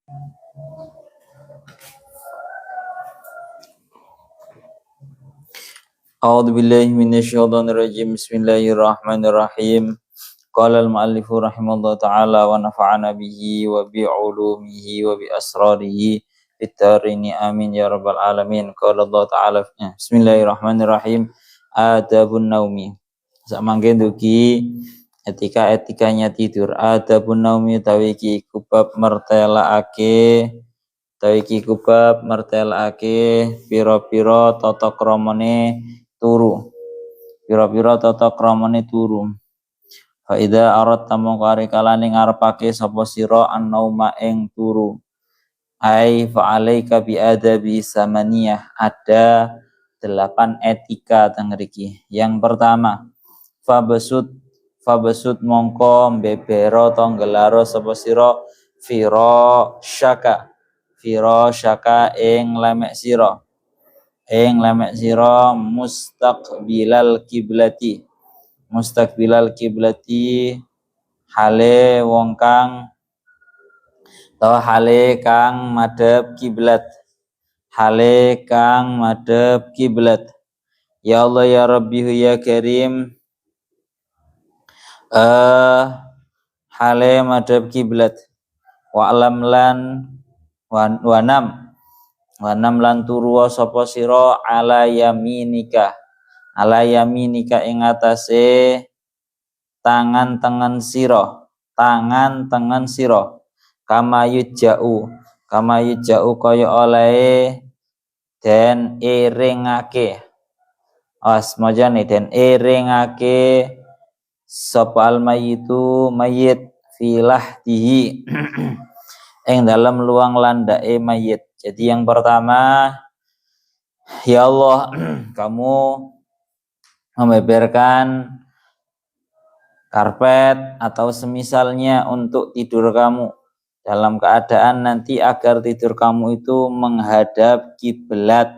A'udzu billahi minasyaitonir rajim. Bismillahirrahmanirrahim. Qala al-mu'allifu rahimahullahu ta'ala wa nafa'ana bihi wa bi 'ulumihi wa bi asrarihi fid-dharini amin ya rabbal alamin. Qala Allah ta'ala Bismillahirrahmanirrahim. Adabun naumi. Samangke dugi etika-etikanya tidur. Adabun naumi tawiki kubab mertelaake pira-pira tata kramane turu. Pira-pira tata kramane turu. Fa idza aradta mongko kalane ngarepake sapa sira an-nauma ing turu. Ai fa alaika bi adabi samaniyah. Ada 8 etika teng mriki. Yang pertama, fabesut mongko mbebero to ngelaro sapa sira firasyaka ing lemek sira mustaqbilal kiblati hale kang madhep kiblat ya Allah ya Rabbi ya Karim hale madhep kiblat wa'lam lan wanam lan turu sapa sira ala yaminika ing atase tangan tengen sira kama yujau kaya oleh den iringake sapa almayitu mayit filah dihi ing dalam luang landake mayit. Jadi yang pertama, ya Allah, kamu membeberkan karpet atau semisalnya untuk tidur kamu dalam keadaan nanti agar tidur kamu itu menghadap kiblat.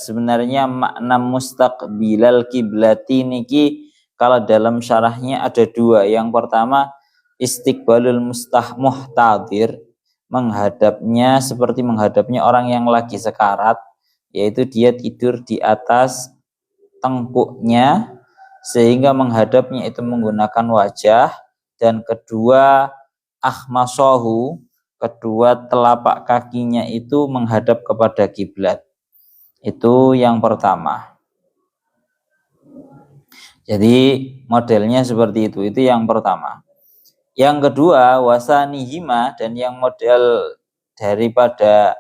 Sebenarnya makna mustaqbilal kiblati niki kalau dalam syarahnya ada 2. Yang pertama, istiqbalul muhtadir, menghadapnya seperti menghadapnya orang yang lagi sekarat, yaitu dia tidur di atas tengkuknya sehingga menghadapnya itu menggunakan wajah. Dan kedua, akhmasohu, kedua telapak kakinya itu menghadap kepada kiblat. Itu yang pertama. Jadi modelnya seperti itu yang pertama. Yang kedua, wasanihima, dan yang model daripada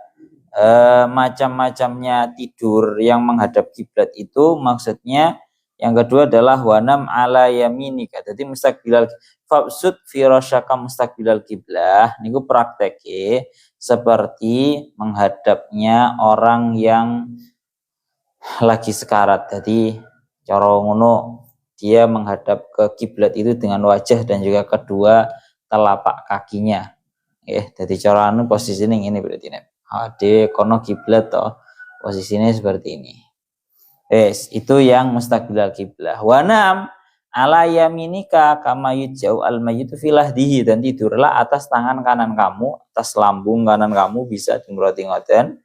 macam-macamnya tidur yang menghadap kiblat itu maksudnya yang kedua adalah wanam ala yaminika. Jadi mustaqbilal fabsud firasyaka mustaqbilal kiblah niku prakteke seperti menghadapnya orang yang lagi sekarat. Jadi cara ngono dia menghadap ke kiblat itu dengan wajah dan juga kedua telapak kakinya. Jadi cara posisinya ini berarti ade kono kiblat toh posisinya seperti ini. Itu yang mustaqbilal kiblah. Wanam ala yaminika kama yujau al mayyitu filahdihi, dan tidurlah atas tangan kanan kamu, atas lambung kanan kamu, bisa dimroti ngoten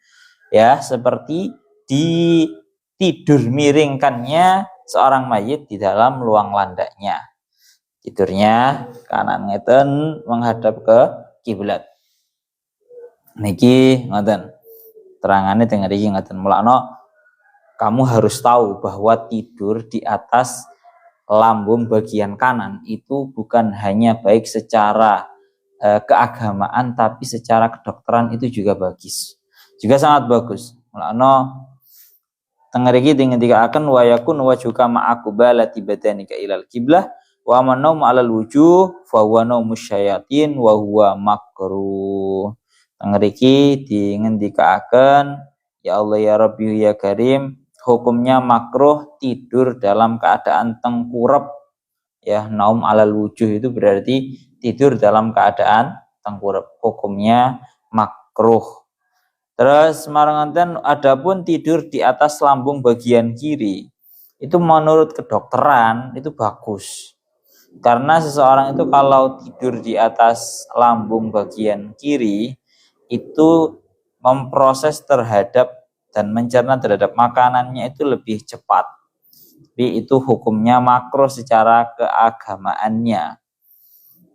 ya, seperti di tidur miringkannya seorang mayit di dalam luang landaknya. Tidurnya kanan ngeten menghadap ke kiblat. Niki ngoten. Terangane teng mriki ngoten. Mulakno kamu harus tahu bahwa tidur di atas lambung bagian kanan itu bukan hanya baik secara keagamaan, tapi secara kedokteran itu juga bagus. Juga sangat bagus. Mulakno tengeriki dengan dikatakan wa yakun wajuka ma'akubalati badanika ilal kiblah wa manum alal wujuh fa huwa naumus syayatin wa huwa makruh. Tengeriki dengan dikatakan ya Allah ya Rabbi ya Karim, hukumnya makruh tidur dalam keadaan tengkurap ya. Naum alal wujuh itu berarti tidur dalam keadaan tengkurap, hukumnya makruh. Terus maranganten adapun tidur di atas lambung bagian kiri itu menurut kedokteran itu bagus. Karena seseorang itu kalau tidur di atas lambung bagian kiri itu memproses terhadap dan mencerna terhadap makanannya itu lebih cepat. Tapi itu hukumnya makruh secara keagamaannya.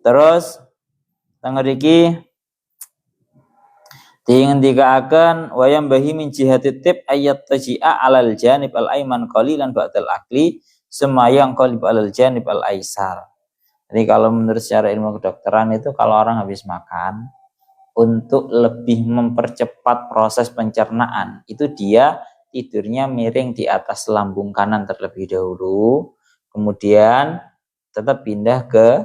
Terus tengeriki dikaaken wayam bahi min jihati tib ayat taji'a alal janib al aiman qalilan ba'dal akli semayang qalib alal janib al aisar. Jadi kalau menurut secara ilmu kedokteran itu kalau orang habis makan untuk lebih mempercepat proses pencernaan itu dia tidurnya miring di atas lambung kanan terlebih dahulu, kemudian tetap pindah ke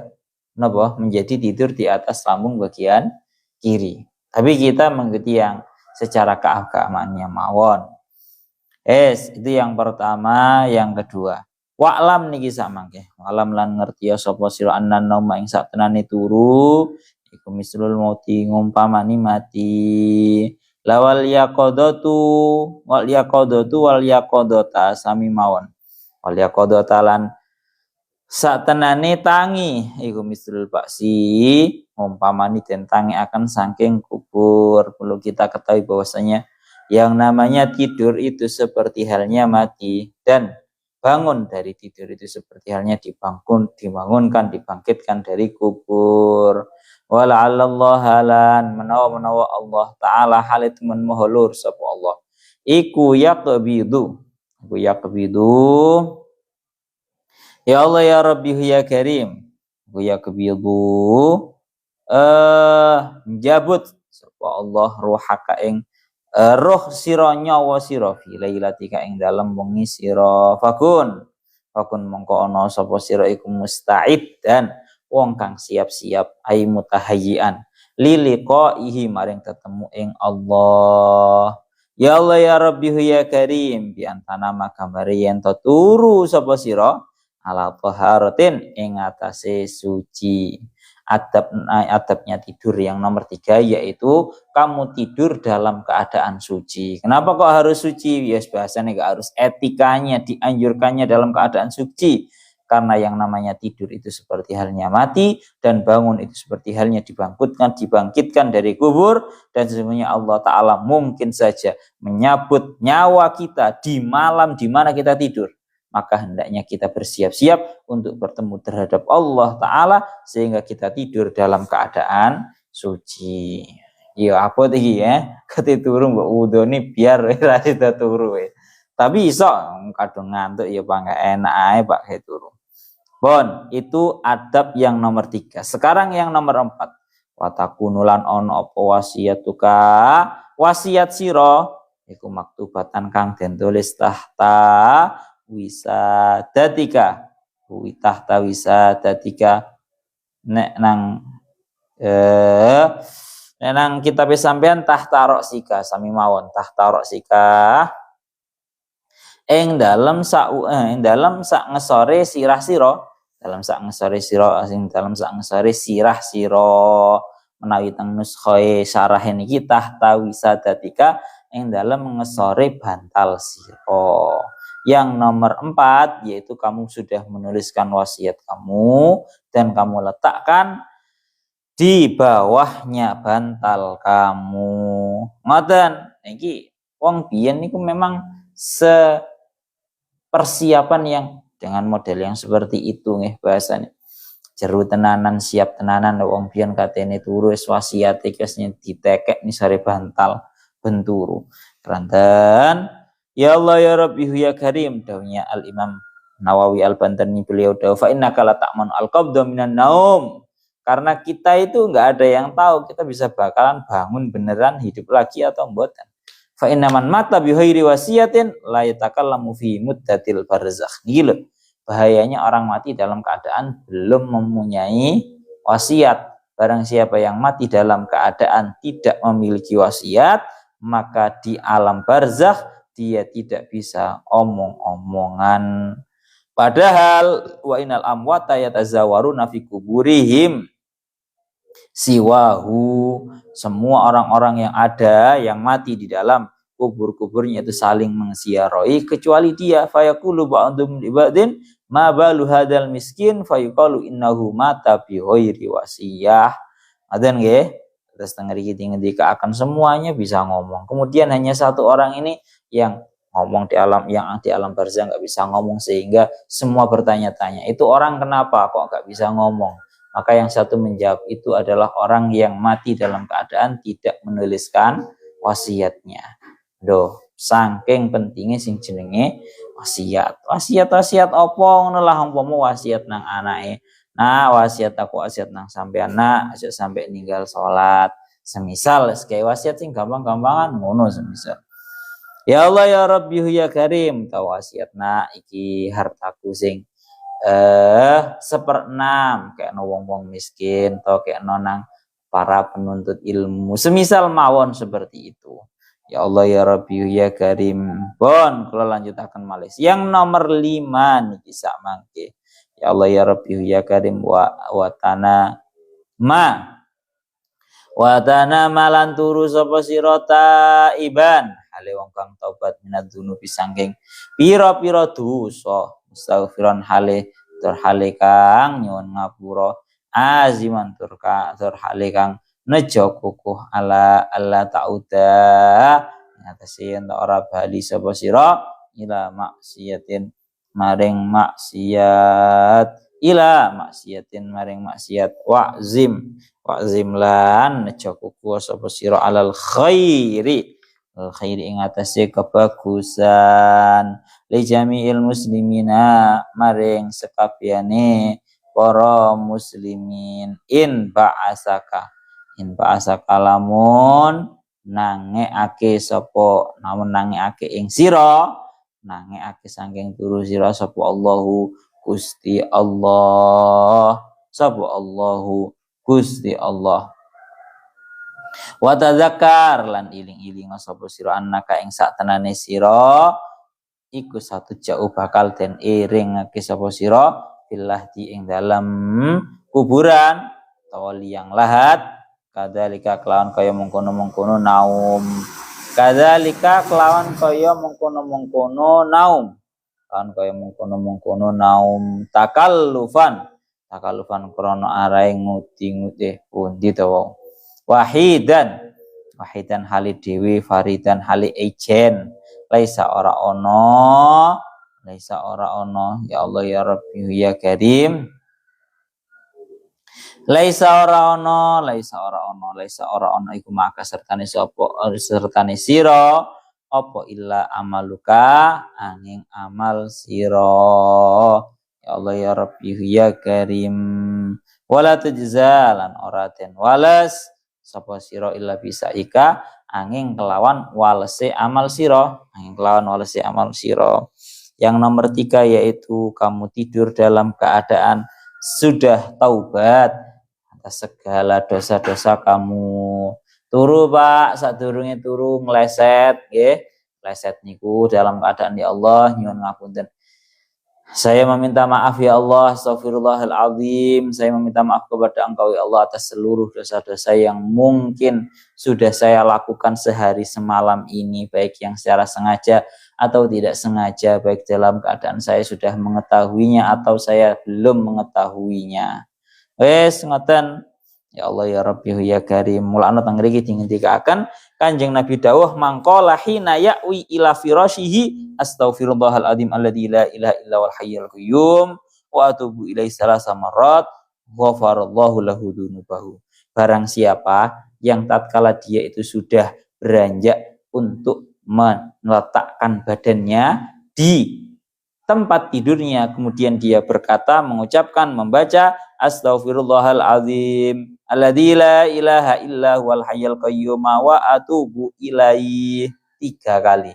menjadi tidur di atas lambung bagian kiri. Tapi kita mengikuti yang secara keagamaannya mawon. Itu yang pertama. Yang kedua, wa'lam niki samangke. Wa'lam lan ngerti ya sapa sira annan nauma ing saktenane turu iku mislul mauti ngumpamani mati. Lawal yaqadatu wal yaqadata sami mawon. Wal yaqadata lan saktenane tangi iku mislul baksi umpamani den tangi akan saking kubur. Perlu kita ketahui bahwasanya yang namanya tidur itu seperti halnya mati dan bangun dari tidur itu seperti halnya dibangunkan, dibangkitkan dari kubur. Wala'allallah halan menawa Allah Ta'ala halit men mahlur sapa Allah. Iku yaqbidu. Ya Allah ya Rabbi ya Karim. Iku yaqbidu jabut sapa Allah ruhaka ing roh sira nyawa sira fi lailatika ing dalem wengi sira fakun mongko ana sapa sira iku musta'id dan wong kang siap-siap ai mutahayyian liliqaihi maring ketemu ing Allah. Ya Allah ya Rabbi ya Karim bi antana makamare yen to turu sapa sira ala taharatin ing atase suci. Adabnya tidur yang nomor 3 yaitu kamu tidur dalam keadaan suci. Kenapa kok harus suci? Yes, bahasanya gak harus, etikanya dianjurkannya dalam keadaan suci. Karena yang namanya tidur itu seperti halnya mati dan bangun itu seperti halnya dibangkitkan dari kubur, dan sesungguhnya Allah Ta'ala mungkin saja menyabut nyawa kita di malam di mana kita tidur. Maka hendaknya kita bersiap-siap untuk bertemu terhadap Allah Ta'ala sehingga kita tidur dalam keadaan suci. Iya apa tadi ya? Ketika turu mbak wudu nih biar kita turu ya. Tapi iso kadang ngantuk ya pak nggak enak aja pak kayak turu. Bon, itu adab yang nomor 3. Sekarang yang nomor 4. Watakunulan ono apa wasiatuka wasiat siro iku maktubatan kang den tulis tahta wisadatika nek nang kitab sampean tahta roksika sami mawon tahta roksika ing dalam sak ngesore sirah sira menawi teng nuskhae syarah niki tahta wisadatika ing dalam ngesore bantal sira. Yang nomor 4 yaitu kamu sudah menuliskan wasiat kamu dan kamu letakkan di bawahnya bantal kamu. Ngoten iki wong biyen niku memang persiapan yang dengan model yang seperti itu nggih bahasane. Jeru tenanan siap tenanan wong biyen katene turu wis wasiat iki ditekek ni sare bantal benturu. Keranten ya Allah ya Rabbi ya Karim dawuhnya Al-Imam Nawawi Al-Bantani beliau dawuh fa innaka la ta'manu al-qabda minan naum. Karena kita itu enggak ada yang tahu kita bisa bakalan bangun beneran hidup lagi atau mboten. Fa innaman mata bi ghairi wasiyatin la yatakallamu fi muddatil barzakh. Gila. Bahayanya orang mati dalam keadaan belum mempunyai wasiat. Barang siapa yang mati dalam keadaan tidak memiliki wasiat, maka di alam barzakh dia tidak bisa omong-omongan. Padahal wa inal amwata yatazawaruna fi kuburihim siwahu. Semua orang-orang yang ada yang mati di dalam kubur-kuburnya itu saling mengziarahi kecuali dia. Fayaqulu ba'dhum li ba'din ma balu hadal miskin fayuqalu innahu mata bi ghairi wasiyah. Adan nggih. Terus ngendika akan semuanya bisa ngomong. Kemudian hanya satu orang ini yang ngomong di alam barzah nggak bisa ngomong sehingga semua bertanya-tanya. Itu orang kenapa kok nggak bisa ngomong? Maka yang satu menjawab itu adalah orang yang mati dalam keadaan tidak menuliskan wasiatnya. Saking pentingnya sing jenenge wasiat. Wasiat apa ngono lah umpama wasiat nang anake. Nah, wasiat aku wasiat nang sampean nak aja sampai ninggal salat. Semisal kayak wasiat sing gampang-gampangan ngono semisal. Ya Allah ya Rabbi ya Karim, tau wasiatna iki hartaku sing 1/6 kayak wong-wong miskin atau kayak nonang para penuntut ilmu. Semisal mawon seperti itu. Ya Allah ya Rabbi ya Karim. Bon, kalau lanjutakan malih. Yang nomor 5 niki sak mangke. Ya Allah ya Rabbi ya Karim wa tana malan turu sapa sira iban hale wong kang taubat minad dzunubi sangking pira-pira dosa mustaghfiran hale tur hale kang nyuwun ngapura aziman tur hale kang nejo kukuh ala ta'uda ngatasi ento ora bali sapa sira ila maksiatin maring maksiat wa'zim lan nejo kukuh sapa sira alal khairi ing atase kebagusan li jami'il muslimina maring sekabehane para muslimin in ba'asaka lamun nangeake ing sira nangeake saking turu sira sapa Allahu Gusti Allah wa tadzakkar lan iling-iling sapa sira annaka ing satenane sira iku satu jauh bakal den iringake sapa sira billah di ing dalam kuburan utawa liang lahat kadzalika kelawan kaya mengkono-mengkono naum takallufan krana arahe nguti-nguti pundi to wong wahidan hali dewi faridan hali ejen laisa ora ono ya Allah ya Rabbi ya Karim laisa ora ono iku maka sertane sira apa illa amaluka angin amal sira ya Allah ya Rabbi ya Karim wala tujzalan ora den walas sapa sira illa bisa ika angin kelawan walese amal sira yang nomor 3 yaitu kamu tidur dalam keadaan sudah taubat atas segala dosa-dosa kamu. Turu Pak, sadurunge turu ngleset nggih. Leset niku dalam keadaan ya Allah nyuwun ngapunten. Saya meminta maaf ya Allah, astagfirullahaladzim. Saya meminta maaf kepada Engkau ya Allah atas seluruh dosa-dosa yang mungkin sudah saya lakukan sehari semalam ini, baik yang secara sengaja atau tidak sengaja, baik dalam keadaan saya sudah mengetahuinya atau saya belum mengetahuinya. Wes ngoten. Ya Allah ya Rabbi ya Karim. Mulane teng mriki dingendikaken Kanjeng Nabi dawuh mangqala hina ya'wi ila firashihi astaghfirullahal azim alladzi la ilaha illa wal hayyul qayyum wa atubu ilaihi salasa marrat ghafarallahu lahu dzunubahu. Barang siapa yang tatkala dia itu sudah beranjak untuk meletakkan badannya di tempat tidurnya, kemudian dia berkata, mengucapkan, membaca astaghfirullahal azim alladzi la ilaha illa huwal hayyul qayyum wa atubu ilaihi 3 kali.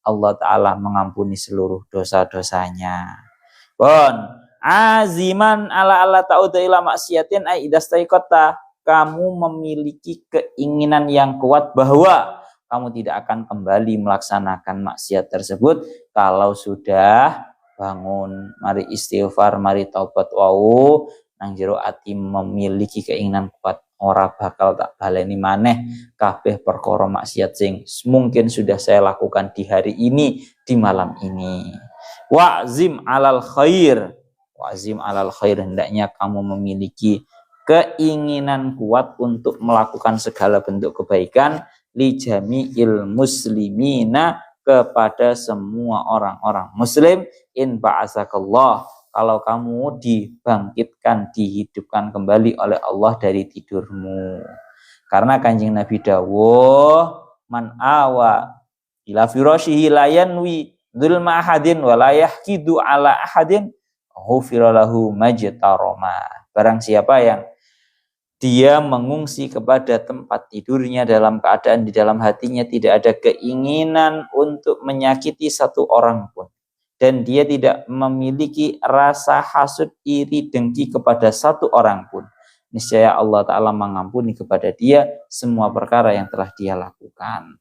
Allah Ta'ala mengampuni seluruh dosa-dosanya. Bon, aziman ala ta'udu ila maksiatin ai idastaiqata. Kamu memiliki keinginan yang kuat bahwa kamu tidak akan kembali melaksanakan maksiat tersebut kalau sudah bangun. Mari istighfar, mari taubat wau nang jero ati memiliki keinginan kuat ora bakal tak baleni maneh kabeh perkara maksiat sing mungkin sudah saya lakukan di hari ini, di malam ini. Wa'zim alal khair wazim alal khair, hendaknya kamu memiliki keinginan kuat untuk melakukan segala bentuk kebaikan li jami'il muslimina, kepada semua orang-orang muslim. In ba'asakallah, kalau kamu dibangkitkan, dihidupkan kembali oleh Allah dari tidurmu. Karena Kanjeng Nabi dawuh, man awa ila firashihi la yanwi dzulma ahadin wa la yahkidu ala ahadin ghufira lahu majtarama. Barang siapa yang dia mengungsi kepada tempat tidurnya dalam keadaan di dalam hatinya tidak ada keinginan untuk menyakiti satu orang pun, dan dia tidak memiliki rasa hasud, iri, dengki kepada satu orang pun, niscaya Allah Ta'ala mengampuni kepada dia semua perkara yang telah dia lakukan.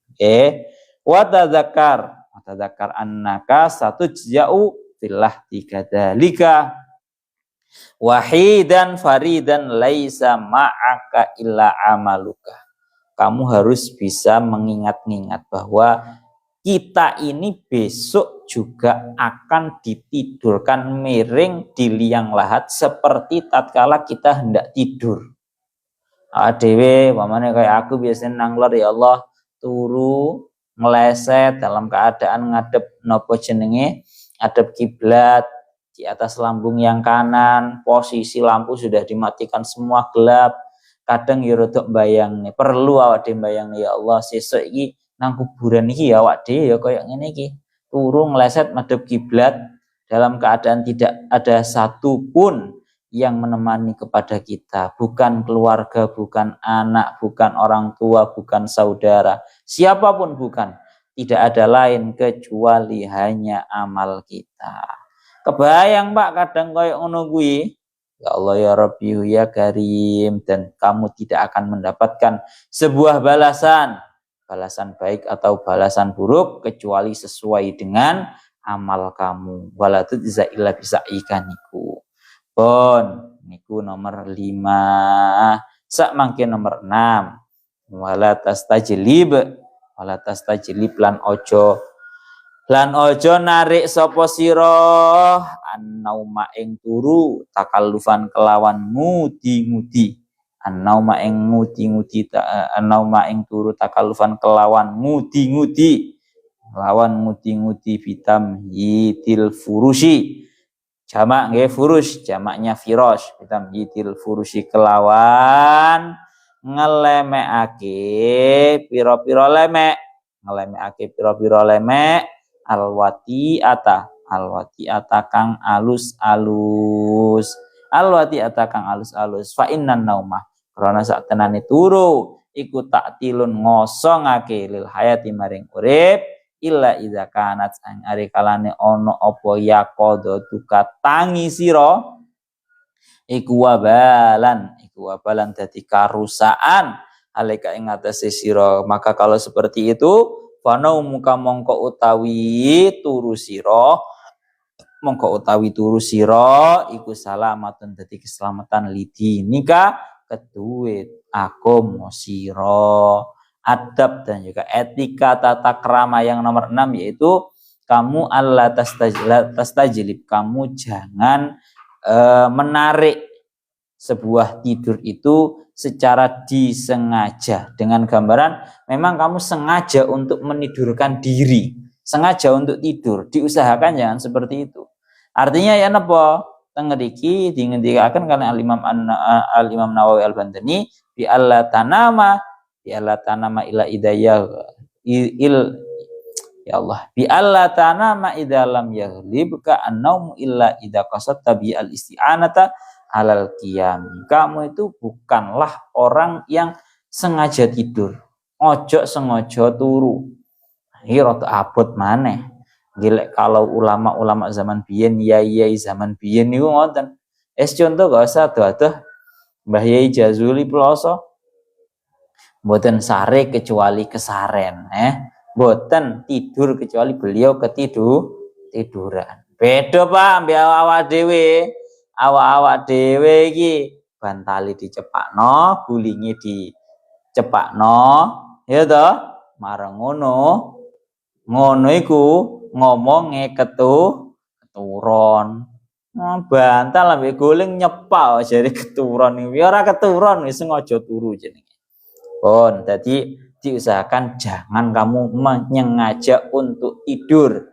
Watadzakar annaka satujza'u fillah tikadzalika wahidan faridan laisa ma'aka illa amaluka. Kamu harus bisa mengingat-ingat bahwa kita ini besok juga akan ditidurkan miring di liang lahat seperti tatkala kita hendak tidur. Dewe, pamane kayak aku biasanya nanglor, ya Allah, turu ngeleset dalam keadaan ngadep nopo jenenge, ngadep kiblat, di atas lambung yang kanan, posisi lampu sudah dimatikan semua, gelap. Kadang ya rodok bayang nih, perlu awak dhewe bayang, ya Allah, sesuk iki nang kuburan iki ya awak dhewe ya koyo ngene iki, turu ngeleset madhep kiblat dalam keadaan tidak ada satupun yang menemani kepada kita, bukan keluarga, bukan anak, bukan orang tua, bukan saudara, siapapun bukan, tidak ada lain kecuali hanya amal kita. Kebayang Pak kadang koyo ngono kuwi. Ya Allah ya Rabbi ya Karim, dan kamu tidak akan mendapatkan sebuah balasan baik atau balasan buruk kecuali sesuai dengan amal kamu. Wala tujza illa bisaikaniku. Pun niku nomor 5. Sak mangke nomor 6. Wala tastajlib lan ojo narik sapa sira annauma ing turu takallufan kelawan ngudi-ngudi. Annauma ing ngudi-ngudi, annauma ing turu takallufan kelawan ngudi-ngudi. Lawan ngudi-ngudi bitam yitil furusi. Jamak nggih furush, jamaknya firash. Bitam yitil furusi kelawan ngelemekake pira-pira lemek. Ngelemekake pira-pira lemek. Alwati'ata kang alus-alus. Alwati'ata kang alus-alus. Fa innan naumah, karena sak tenane turu iku taktilun ngosongake lil hayati maring urip, illa idza kanat ang ari kalane ana apa yaqadha duka tangi sira iku wabalan dadi karusaan alika ing atase sira. Maka kalau seperti itu, panau muka mongko utawi turu sira iku salamatun dadi keselamatan lidi nika keduwe agama sira. Adab dan juga etika tata krama yang nomor 6 yaitu kamu alla tastajlib, kamu jangan menarik sebuah tidur itu secara disengaja, dengan gambaran memang kamu sengaja untuk menidurkan diri, sengaja untuk tidur, diusahakan jangan seperti itu. Artinya ya napa tengriki dingendikaken kalih Al-Imam Nawawi Al-Bantani bi alla tanama ila idayah ya Allah bi alla tanama idza lam yaghlibka an-naum illa idza qasatta bi al-isti'anata alal qiyam. Kamu itu bukanlah orang yang sengaja tidur, ojo sengaja turu. Iki rada abot maneh. Gilek kalau ulama-ulama zaman biyen, yai zaman biyen niku ngoten. Contoh gak usah adoh-adoh Mbah Yai Jazuli Ploso. Mboten sare kecuali kesaren, mboten tidur kecuali beliau tiduran. Beda Pak mbek awak dhewe. Awak dhewe iki bantali dicepakno, gulingi dicepakno, ya toh? Marang ngono iku ngomonge keturon. Bantal ambek guling nyepal jadi keturun iki. Ora keturun wis sengaja turu jenenge. Pun, jadi diusahakan jangan kamu menyengaja untuk tidur.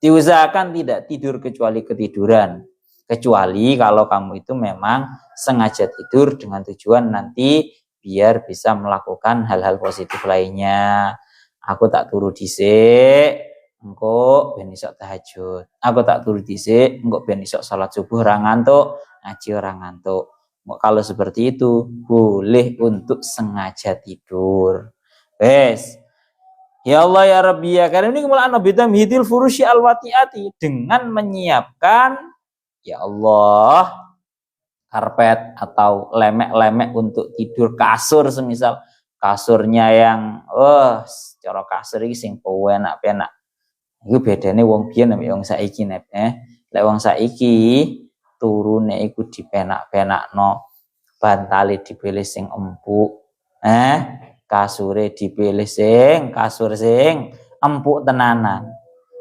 Diusahakan tidak tidur kecuali ketiduran. Kecuali kalau kamu itu memang sengaja tidur dengan tujuan nanti biar bisa melakukan hal-hal positif lainnya. Aku tak turu dhisik, engko ben iso tahajud. Aku tak turu dhisik, engko ben iso salat subuh ora ngantuk, ngaji ora ngantuk. Kalau seperti itu boleh untuk sengaja tidur. Wes. Ya Allah ya Rabbi ya karena ini kemuliaan Nabi tamhidil furushi al-wati'ati dengan menyiapkan ya Allah karpet atau lemek-lemek untuk tidur, kasur semisal kasurnya yang cara kasur iki sing penak-penak. Iku bedane wong biyen ambek wong saiki nek lek wong saiki turune iku dipenak-penakno, bantale dipilih sing empuk. Kasure dipilih sing kasur sing empuk tenanan.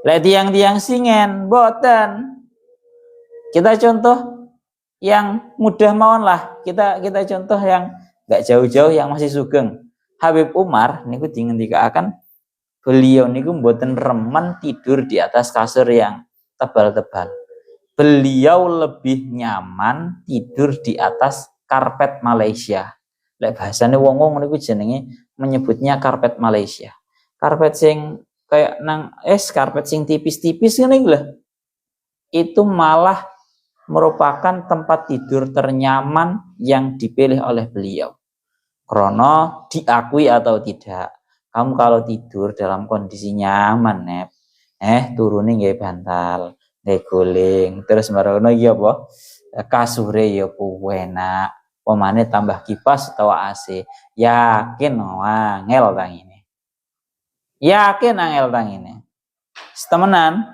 Lek tiang-tiang singen boten. Kita contoh yang mudah mawon lah. Kita contoh yang enggak jauh-jauh yang masih sugeng. Habib Umar niku dingendikaken beliau niku mboten remen tidur di atas kasur yang tebal-tebal. Beliau lebih nyaman tidur di atas karpet Malaysia. Lek bahasane wong-wong niku jenenge menyebutnya karpet Malaysia. Karpet sing kayak karpet sing tipis-tipis ngene iki lho. Itu malah merupakan tempat tidur ternyaman yang dipilih oleh beliau. Karena diakui atau tidak, kamu kalau tidur dalam kondisi nyaman, turune nggih bantal, nggih guling, terus marono iki apa? Kasure ya enak. Pemane tambah kipas atau AC, yakin angel tang ini. Yakin angel tang ini. Temenan.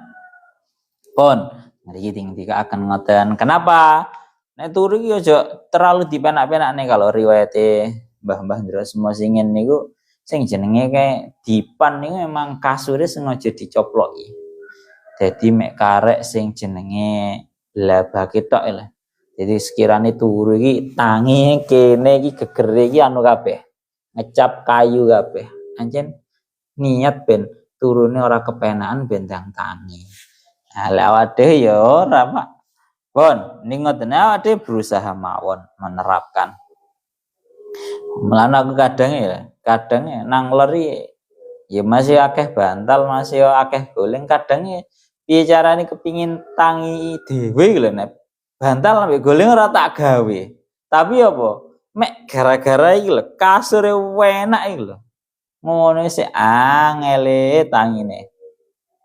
Pun, niki tinggal akan ngoten. Kenapa? Nek turu iki aja terlalu dipenak-penakne kalau riwayate mbah-mbah ndra semua singen niku sing jenenge kae dipan niku memang kasure sengaja dicoploki. Jadi mek karek sing jenenge labake tok lho. Jadi sekiranya turu iki tangi kene iki gegere iki anu kabeh. Ngecap kayu kabeh. Anjen niat ben turune ora kepenakan ben ndang tangi. Nah, lek awake dhewe ya ora, Pak. Pun, ning ngoten awake dhewe berusaha mawon menerapkan. Mulane aku kadang nang leri ya masih akeh bantal, masih akeh guling, kadang piye carane kepingin tangi dhewe lho nek bantal ambek guling ora tak gawe. Tapi apa? Mek gara-gara iki lho, kasure enak iki lho. Ngono sik angele tangine.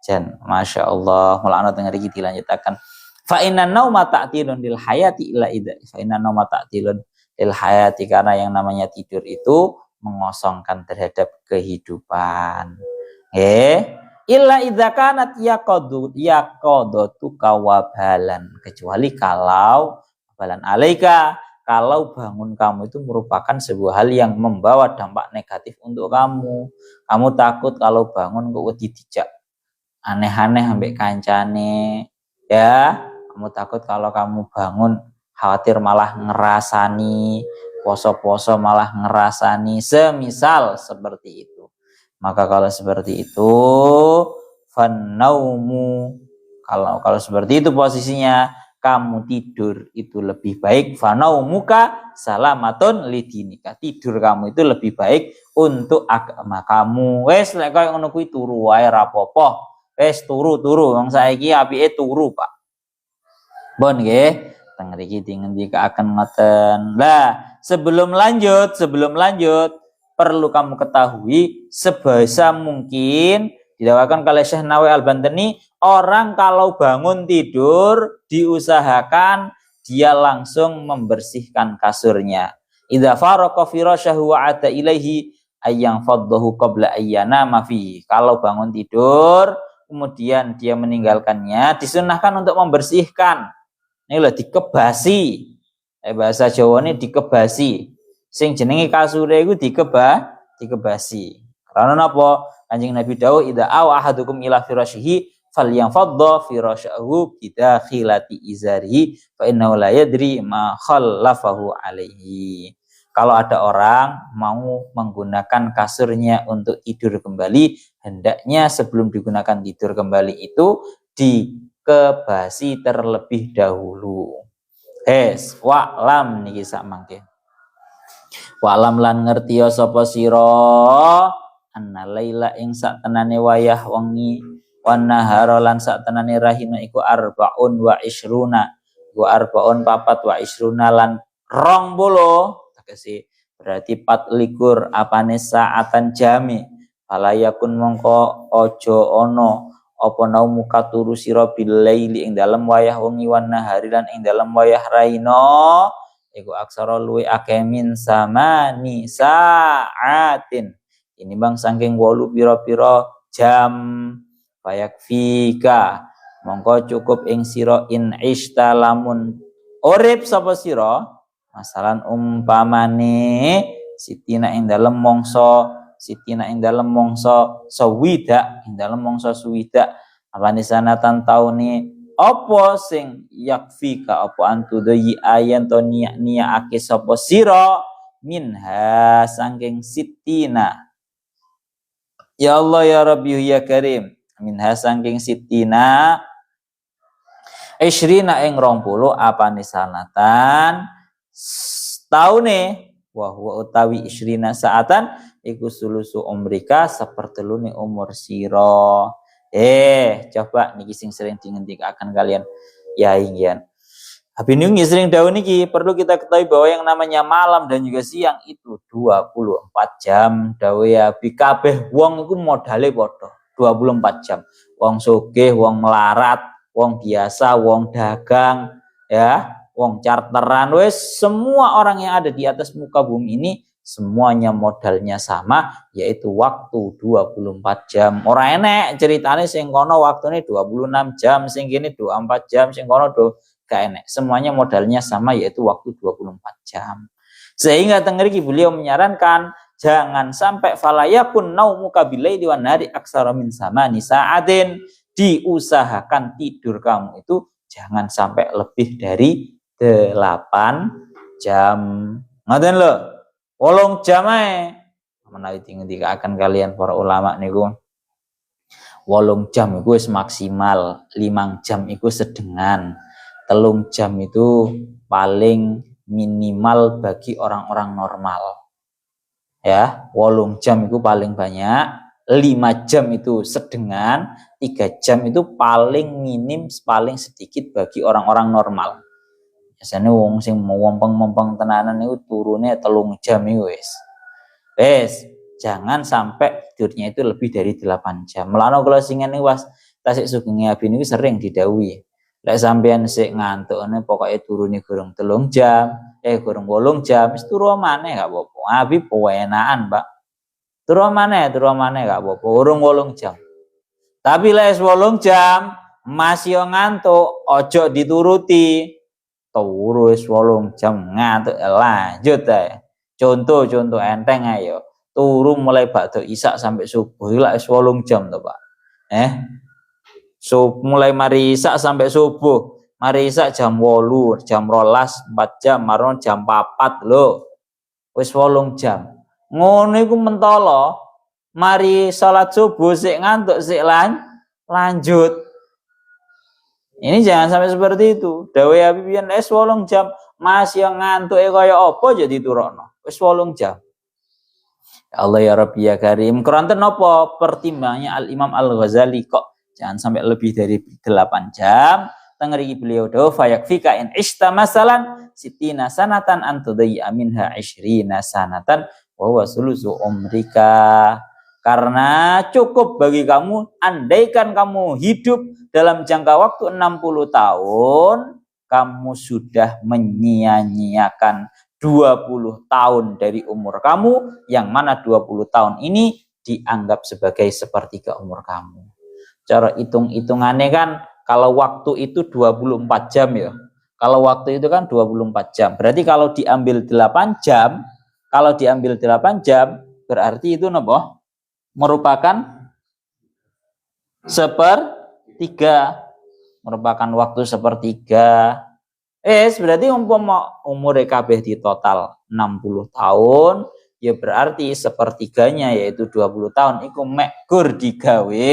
Jan masyaallah, mulane teng iki dilanjutaken. Fa inna nauma ta'tilun lil hayati illa idza. Fa inna nauma ta'tilun lil hayati karena yang namanya tidur itu mengosongkan terhadap kehidupan. Illa idza kanat yaqadatu kawabalan, kecuali kalau balan alaika, kalau bangun kamu itu merupakan sebuah hal yang membawa dampak negatif untuk kamu. Kamu takut kalau bangun kok dijak aneh-aneh ambek kancane, ya. Kamu takut kalau kamu bangun khawatir malah ngerasani poso-poso, malah ngerasani semisal seperti itu. Maka kalau seperti itu fanaumu, kalau seperti itu posisinya kamu tidur itu lebih baik, fanaumuka salamatun lidinika, tidur kamu itu lebih baik untuk agama kamu. Wes lek koyo ngono kuwi turu wae ra apa-apa. Wes turu wong saiki apike turu, Pak. Bon nggih, teng mriki dingendikaken ngoten. Lah, sebelum lanjut perlu kamu ketahui sebisa mungkin didakwakan oleh Syekh Nawawi Al-Bantani, orang kalau bangun tidur diusahakan dia langsung membersihkan kasurnya. Idza faraqa firasyahu wa ata ilaihi ayyang faddahu qabla ayyanama fi. Kalau bangun tidur kemudian dia meninggalkannya, disunahkan untuk membersihkan. Ini lho dikebasi. Bahasa Jawa ini dikebasi. Sing jenenge kasure iku dikebasi. Karena napa? Kanjeng Nabi dawuh idza aw ahadukum ila firasyihi falyanfadda firasyahu bidakhilati izarihi fa innahu la yadri ma khallafahu alaihi. Kalau ada orang mau menggunakan kasurnya untuk tidur kembali, hendaknya sebelum digunakan tidur kembali itu dikebasi terlebih dahulu. Wa'lam niki sak mangke. Wa'lam lan ngerti sapa sira anna laila ing sak tenane wayah wengi wan nahara lan sak tenane rahina iku arbaun wa isruna. Iku arbaun papat wa isruna lan 20. Tegese berarti 24 apane saatan jami. Falayakun mongko ojo ono apa naumuka turu sira bilaili ing dalem wayah wengi wan nahari lan ing dalem wayah raina iku aksara luwe akeh min samani saatin. Ini bang saking 8 pira-pira jam. Fayakfika mongko cukup ing sira in ishta lamun urip sapa sira masalan umpamane sitina ing dalem mongso sawida ing dalem mongso suwida apane sanatan taune apa sing yakfika apa antudhi ayan to niyaake sapa sira minha saking sitina. Ya Allah ya Rabbi ya Karim minha saking sitina isrina ing 20 apane sanatan taune wa huwa utawi isrina saatan iku sulusu umrika sepertelune umur sira. Coba niki sing sering dingendikaken kalian ya ingin. Habis ini sering daun niki perlu kita ketahui bahwa yang namanya malam dan juga siang itu 24 jam. Dawe ya kabeh wong iku modale padha 24 jam. Wong sugih, wong melarat, wong biasa, wong dagang, ya, wong charteran, wes semua orang yang ada di atas muka bumi ini semuanya modalnya sama, yaitu waktu 24 jam. Ora enek ceritane sing kono waktune 26 jam, sing kene 24 jam, sing kono gak enek. Semuanya modalnya sama, yaitu waktu 24 jam. Sehingga tengriki beliau menyarankan jangan sampai falayakun naumuka bilaili wan nahari aksara min samani sa'atin. Diusahakan tidur kamu itu jangan sampai lebih dari 8 jam. Ngoten lho. 8 jam ae. Menawi ngendikaken kalian para ulama niku. 8 jam iku wis maksimal, 5 jam iku sedengan. 3 jam itu paling minimal bagi orang-orang normal. Ya, 8 jam itu paling banyak, 5 jam itu sedengan, 3 jam itu paling minim, paling sedikit bagi orang-orang normal. Biasanya wong sing mau mompong-mompong tenanan itu turunnya 3 jam itu wes. Jangan sampai tidurnya itu lebih dari 8 jam. Melano kalau singen ini was tasik sugeng abin itu sering didhawuhi. Lek sampean sik ngantukne pokoke turune gurung 3 jam, gurung 8 jam, wis turu maneh gak apa-apa. Abi pewenaan, Pak. Turu maneh gak apa-apa, urung 8 jam. Tapi lek 8 jam masih ngantuk, ojo dituruti. Turu wis 8 jam ngantuk lanjut ae. Contoh enteng ayo. Turu mulai bakdo isak sampai subuh lek wis 8 jam to, Pak. Mulai mari isak sampai subuh. Mari isak jam 8, jam 12, 4 jam, maron jam 4 lho. Wis 8 jam. Ngono iku mentolo. Mari salat subuh sik ngantuk sik lanjut. Ini jangan sampai seperti itu. Dawe Habibien wis 8 jam masih ngantuk kaya apa jadi turokno. Wis 8 jam. Ya Allah ya Rabbi ya Karim. Keranten apa pertimbangannya Al-Imam Al-Ghazali kok jangan sampai lebih dari 8 jam. Tengriki beliau dawuh fayakfika in ishta masalan sitina sanatan antudayya minha 20 sanatan wa huwa sulusu umrika. Karena cukup bagi kamu andaikan kamu hidup dalam jangka waktu 60 tahun, kamu sudah menyia-nyiakan 20 tahun dari umur kamu, yang mana 20 tahun ini dianggap sebagai sepertiga umur kamu. Cara hitung-hitungannya kan kalau waktu itu 24 jam ya. Kalau waktu itu kan 24 jam. Berarti kalau diambil 8 jam, berarti itu merupakan 3 merupakan waktu sepertiga. Berarti umpama umur kabeh di total 60 tahun, ya berarti sepertiganya yaitu 20 tahun iku mek gur digawe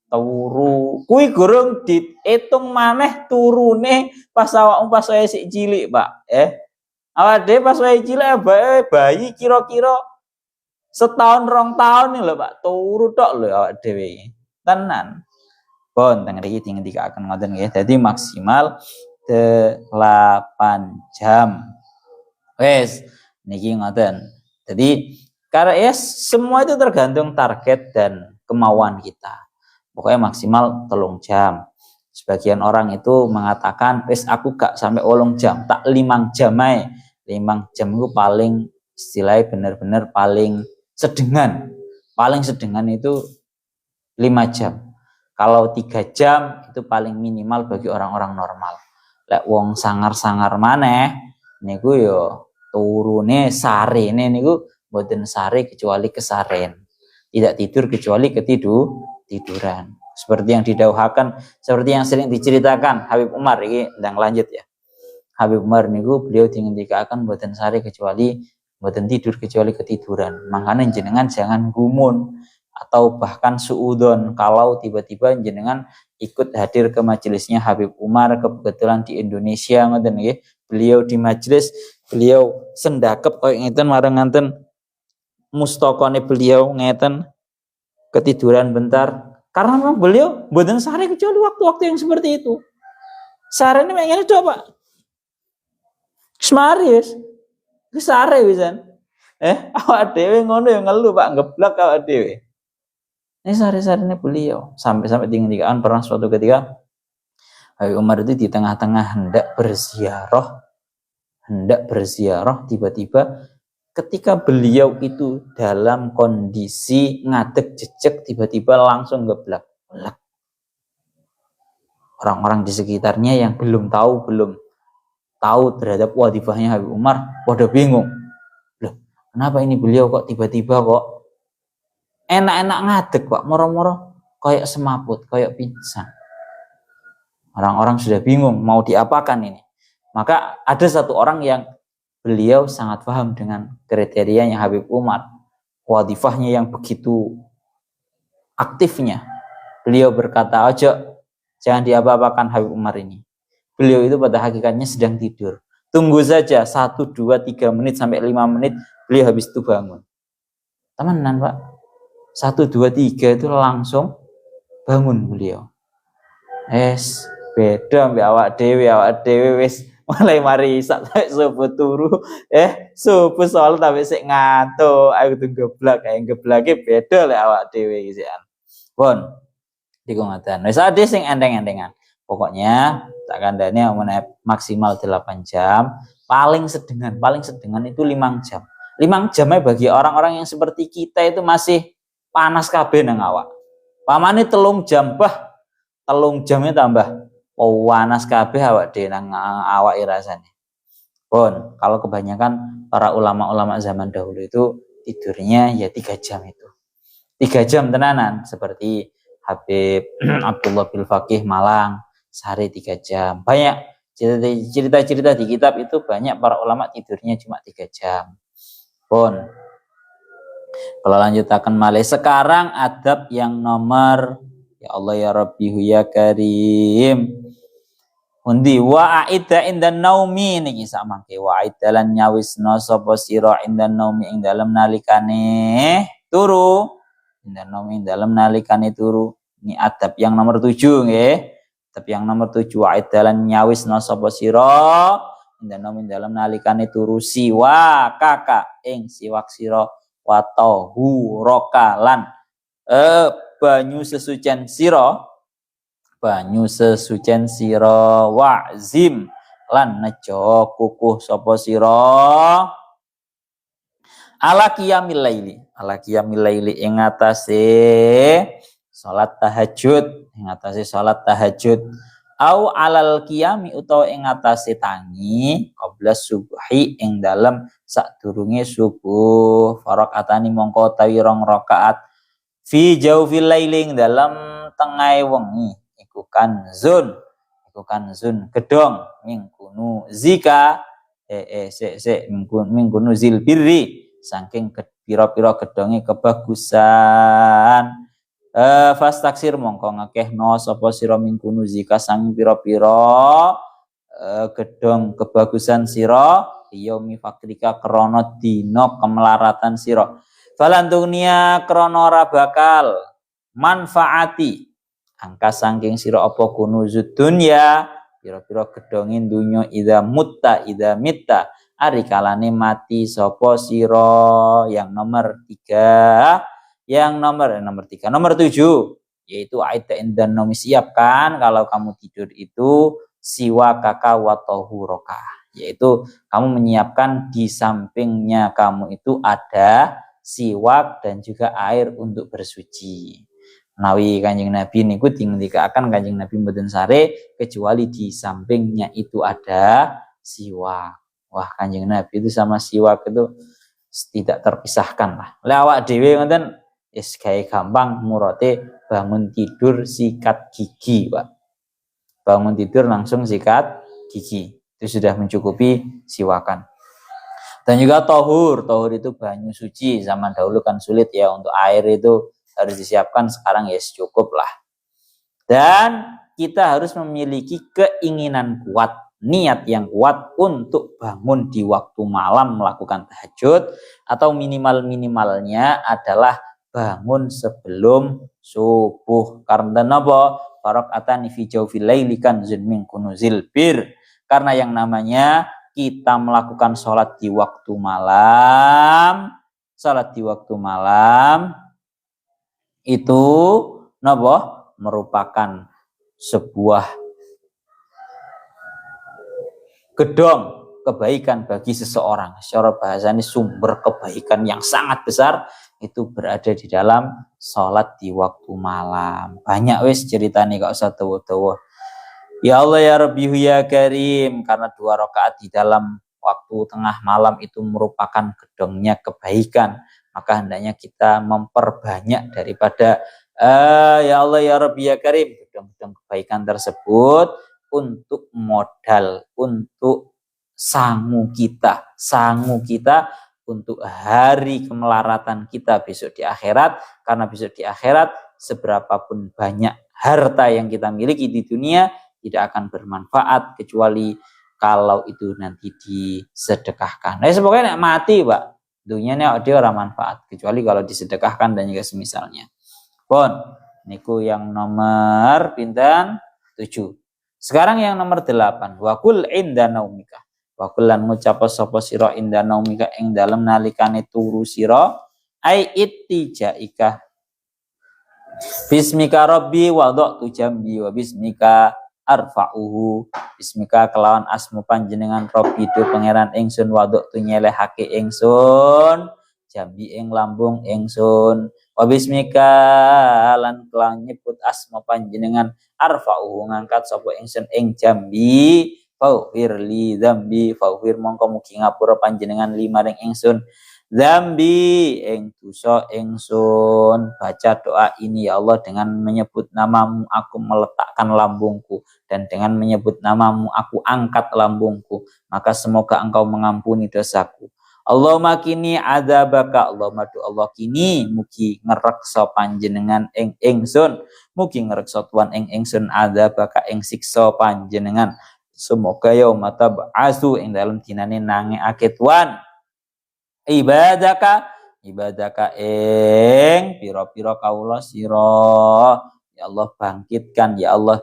turu. Kuwi gurung diitung maneh turune pas awakmu pas wae sik cilik, Pak. Awak dhewe pas wae cilik bayi kira-kira setahun 2 tahun nih lho, Pak. Turu tok lho awak dhewe. Tenan. Pun teng mriki dingendikaken ngoten nggih. Dadi maksimal 8 jam. Wes niki ngoten. Jadi karena semua itu tergantung target dan kemauan kita. Pokoknya maksimal 3 jam. Sebagian orang itu mengatakan, aku gak sampai 8 jam, tak 5 jam aja. 5 jam itu paling istilahnya benar-benar paling sedengan. Paling sedengan itu 5 jam. Kalau 3 jam itu paling minimal bagi orang-orang normal. Lek wong sangar-sangar maneh niku yo turune sarene niku mboten sare kecuali kesaren. Tidak tidur kecuali tiduran. Seperti yang didhawuhaken, seperti yang sering diceritakan Habib Umar iki ndang lanjut ya. Habib Umar niku beliau dingendikaken mboten sare kecuali mboten tidur kecuali ketiduran. Makanya jenengan jangan gumun atau bahkan suudon kalau tiba-tiba jenengan ikut hadir ke majelisnya Habib Umar, kebetulan di Indonesia ngoten nggih. Beliau di majelis, beliau sendakep koyo ngeten marang nganten mustaqone beliau ngeten ketiduran bentar. Karena memang beliau mboten sare kecuali waktu-waktu yang seperti itu. Sarene mek ngene coba. Semaris. Wis sare wisan. Awak dhewe ngono ya ngelu Pak, ngeblak awak dhewe. Ini sehari-harinya beliau sampai tinggal pernah suatu ketika Habib Umar itu di tengah-tengah hendak berziarah tiba-tiba ketika beliau itu dalam kondisi ngadeg jejak tiba-tiba langsung geblak. Orang-orang di sekitarnya yang belum tahu terhadap wadifahnya Habib Umar pada bingung. Loh, kenapa ini beliau kok tiba-tiba kok enak-enak ngadeg Pak, moro-moro kayak semaput, kayak pingsan. Orang-orang sudah bingung mau diapakan ini. Maka ada satu orang yang beliau sangat paham dengan kriterianya Habib Umar, wadifahnya yang begitu aktifnya. Beliau berkata, "Ojo, jangan diapa-apakan Habib Umar ini." Beliau itu pada hakikatnya sedang tidur. Tunggu saja 1, 2, 3 menit sampai 5 menit beliau habis itu bangun. Temenan Pak. 1, 2, 3 itu langsung bangun beliau. Beda mbak awak dewe wis mulai mari sampai subuh turu subuh soal tapi sik ngantuk aku tuh geblake beda lek awak dewe iki kan. Pun diku ngaten. Wis ade sing endeng-endengan. Pokoknya tak kandhane maksimal 8 jam, paling sedengan itu 5 jam. 5 jamnya bagi orang-orang yang seperti kita itu masih panas kabeh nang awak. Pamane 3 jam 3 jamnya tambah panas kabeh awak dhewe nang awake rasane. Pun kalau kebanyakan para ulama-ulama zaman dahulu itu tidurnya ya 3 jam itu. 3 jam tenanan seperti Habib Abdullah bin Faqih Malang sehari 3 jam. Banyak cerita-cerita di kitab itu banyak para ulama tidurnya cuma 3 jam. Pun kalau lanjutakan malih sekarang adab yang nomor ya Allah ya Rabbi ya Karim. Undi wa aida indan naumi niki samangke wa aidalan nyawisna sapa sira indan naumi ing dalem nalikane turu. Indan naumi ing dalem nalikane turu. Ini adab yang nomor 7 nggih. Adab yang nomor 7 wa aidalan nyawisna sapa sira indan naumi ing dalem nalikane turu siwa kakak ing siwak sira wa tahurokalan banyu sesucen sira wa'zim lan nejo kukuh sapa sira ala qiyamil laili ing atase salat tahajud au alal qiyami utawa ing atase tangi qabla subuhi ing dalem sadurunge subuh farakaatani mongko tawi 2 rakaat fi jaufil laili ing dalem tengahe wengi iku kanzun gedong mingkunu zika mingkunu zil birri saking pira-pira gedonge kebagusan fastaksir mongko ngakehno sapa sira mingkunu zika sang pira-pira gedong kebagusan sira yaumi fakrika krana dina kemelaratan sira falantunia krana ora bakal manfaati angka saking sira apa kunuzud dunya pira-pira gedongin dunya idza mitta ari kalane mati sapa sira yang nomor 3 nomor 7 yaitu aida indan nomi siapkan kalau kamu tidur itu siwa kaka wa tahuroka yaitu kamu menyiapkan di sampingnya kamu itu ada siwak dan juga air untuk bersuci. Nawi Kanjeng Nabi niku dingendikaken Kanjeng Nabi mboten sare kecuali di sampingnya itu ada siwak. Wah, Kanjeng Nabi itu sama siwak itu tidak terpisahkan lah. Lewat dhewe ngoten wis gawe gampang murate bangun tidur sikat gigi, Pak. Bangun tidur langsung sikat gigi. Itu sudah mencukupi siwakan. Dan juga tohur itu banyu suci. Zaman dahulu kan sulit ya untuk air itu harus disiapkan, sekarang ya cukup lah. Dan kita harus memiliki keinginan kuat, niat yang kuat untuk bangun di waktu malam melakukan tahajud atau minimalnya adalah bangun sebelum subuh. Karena napa? Faraqatan fi jawfil laili kanzun min kunuzil bir. Karena yang namanya kita melakukan sholat di waktu malam, itu napa? Merupakan sebuah gedong kebaikan bagi seseorang. Secara bahasanya sumber kebaikan yang sangat besar itu berada di dalam sholat di waktu malam. Banyak wis ceritanya gak usah tawa-tawa. Ya Allah ya Rabbi ya Karim, karena 2 rakaat di dalam waktu tengah malam itu merupakan gedongnya kebaikan, maka hendaknya kita memperbanyak daripada ya Allah ya Rabbi ya Karim gedong-gedong kebaikan tersebut untuk modal, untuk sangu kita untuk hari kemelaratan kita besok di akhirat. Karena besok di akhirat seberapapun banyak harta yang kita miliki di dunia tidak akan bermanfaat kecuali kalau itu nanti disedekahkan. Nah, semoga mati, Pak. Dunia dia orang manfaat kecuali kalau disedekahkan dan juga semisalnya. Pun niku yang nomor pinten 7. Sekarang yang nomor 8. Wakul inda naumika. Wakul lan ngucap sapa sira inda naumika ing dalem nalikane turu sira ai ittijaika. Bismika rabbi wada'tu jambi wa bismika arfa'uhu. Bismika kelawan asmu panjenengan Rabbi do pangeran ingsun wada'tu nyelehake ingsun jambi ing lambung ingsun wa bismika lan kelawan nyebut asma panjenengan arfa'uhu ngangkat sapa ingsun ing jambi faghfir li dzambi faghfir mongko mugi ngapura panjenengan limaring ingsun dzambi ing dosa ingsun. Baca doa ini ya Allah, dengan menyebut namamu aku meletakkan lambungku dan dengan menyebut namamu aku angkat lambungku, maka semoga engkau mengampuni dosaku. Allahumma kini adzabaka, Allahumma do Allah kini mugi ngreksa panjenengan ing ingsun, mugi ngreksa tuan ing ingsun adzabaka ing siksa panjenengan. Semoga yaumata ba'asu ing dalem dinane nangekake tuan ibadaka ing pira-pira kawula sira. Ya Allah bangkitkan, ya Allah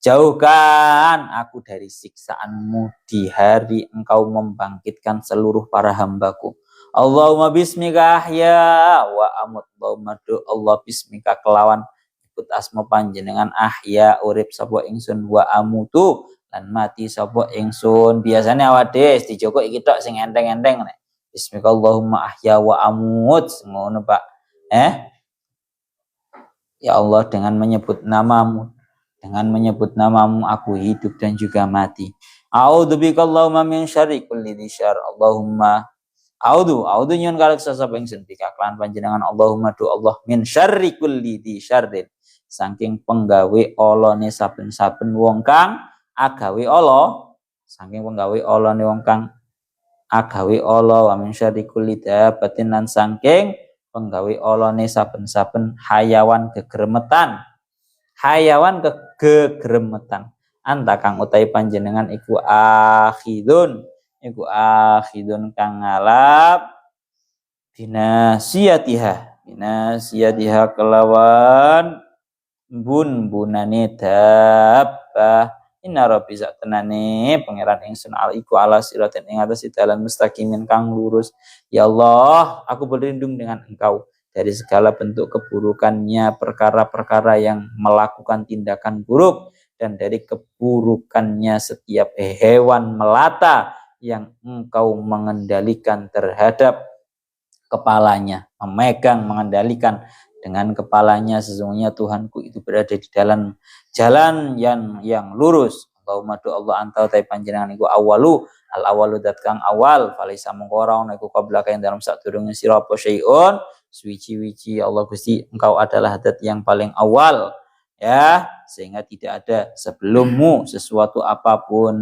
jauhkan aku dari siksaanmu di hari engkau membangkitkan seluruh para hambaku. Allahumma bismika ahya wa amut. Allahumma do Allah bismika kelawan nyebut asma panjenengan ahya urip sapa ingsun wa amutu lan mati sapa ingsun. Biasanya awake dijogo iki tok sing enteng-enteng nek. Bismika Allahumma ahya wa amut ngono Pak. Ya Allah dengan menyebut namamu aku hidup dan juga mati. A'udzubika Allahumma min syarri kulli dzar. Allahumma a'udzu nyun kaleksa sapa ingsun bika kelan panjenengan Allahumma do Allah min syarri kulli dzarrin saking penggawe olone saben-saben wong kang agawe ala, saking penggawe olone wong kang agawe ala, wa min syarri kulli dabbatin lan saking penggawe olone saben-saben hayawan gegremetan. Hayawan gegremetan. Anta kang utahe panjenengan iku akhidun kang ngalap binasiyatiha kelawan bun-bunane dabbah. Inna rabbi zaktenane pangeran ingsun al iku ala siratin ing atas dalan mustaqimin kang lurus. Ya Allah, aku berlindung dengan Engkau dari segala bentuk keburukannya perkara-perkara yang melakukan tindakan buruk, dan dari keburukannya setiap hewan melata yang Engkau mengendalikan terhadap kepalanya, mengendalikan dengan kepalanya. Sesungguhnya Tuhanku itu berada di dalam jalan yang lurus. Allahumma do Allah anta utai panjenengan iku awalu dat kang awal, falaisa mongko ora ono iku qabla kain dalam sadurunge sira apa syai'un suci Allah Gusti, Engkau adalah zat yang paling awal ya, sehingga tidak ada sebelummu sesuatu apapun.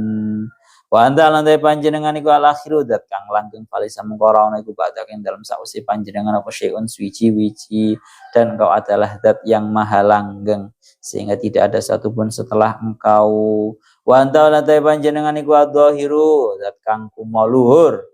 Wa anta lan panjenengan iku al akhiru dat kang langgeng falaisa mongko ora ono iku ba'da kain dalam sausi panjenengan apa syai'un suci dan Engkau adalah zat yang maha langgeng sehingga tidak ada satupun setelah Engkau. Wa anta lan panjenengan iku adzahiru zat kang kumoluhur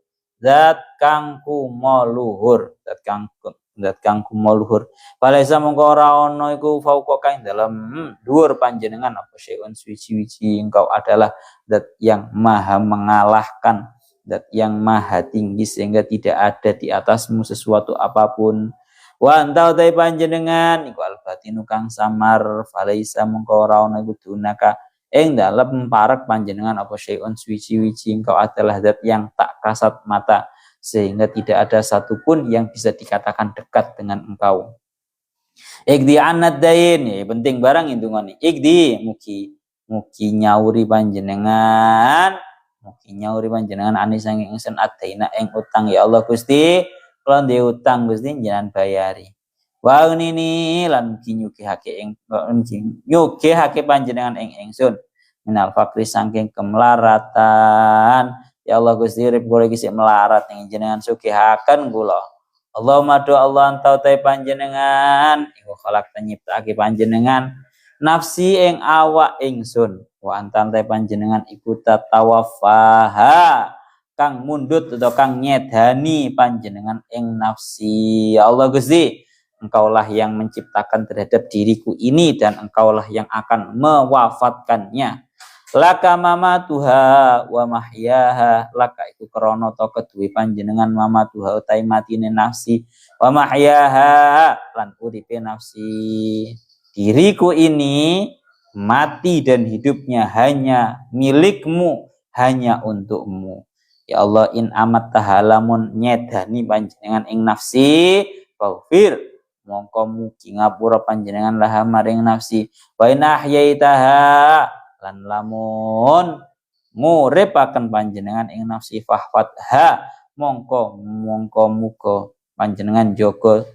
falaisa mongko ora ono iku fauqa kain dalam dhuwur panjenengan apa syai'un suci Engkau adalah zat yang maha mengalahkan, zat yang maha tinggi sehingga tidak ada di atasmu sesuatu apapun. Wa anta utai panjenengan iku al-batinu kang samar falaisa mongko ora ono iku dunaka ing dalem parek panjenengan apa syai'un suci Engkau adalah zat yang tak kasat mata sehingga tidak ada satupun yang bisa dikatakan dekat dengan Engkau. Ikdi anad dain, ya penting barang intungane. Ikdi mugi nyauri panjenengan ani saking ingsun adaina ing utang ya Allah Gusti, kula ndek utang Gusti jenengan bayari. Wa nini lan mugi nyugihake panjenengan ing ingsun minal fakri saking kemelaratan. Ya Allah Gusti, rip kula iki sik melarat ning jenengan sugihaken kula. Allahumma do Allah anta utai panjenengan iku khalaq nyiptake panjenengan nafsi ing awak ingsun. Wa anta utai panjenengan iku tatawaffaha kang mundut atau kang nyedani panjenengan ing nafsi. Ya Allah Gusti, Engkaulah yang menciptakan terhadap diriku ini dan Engkaulah yang akan mewafatkannya. Laka mamatuha wa mahyaha, laka iku krana ta keduwe panjenengan mamatuha utai matine nafsi, wa mahyaha lan uripe nafsi. Diriku ini mati dan hidupnya hanya milikmu, hanya untukmu. Ya Allah, in amat tahalamun nyedani panjenengan ing nafsi faghfir mongko mugi ngapura panjenengan laha maring nafsi. Wa in ahyaitaha lan lamun nguripaken panjenengan ing nafsi fahfatha mongko muga panjenengan jaga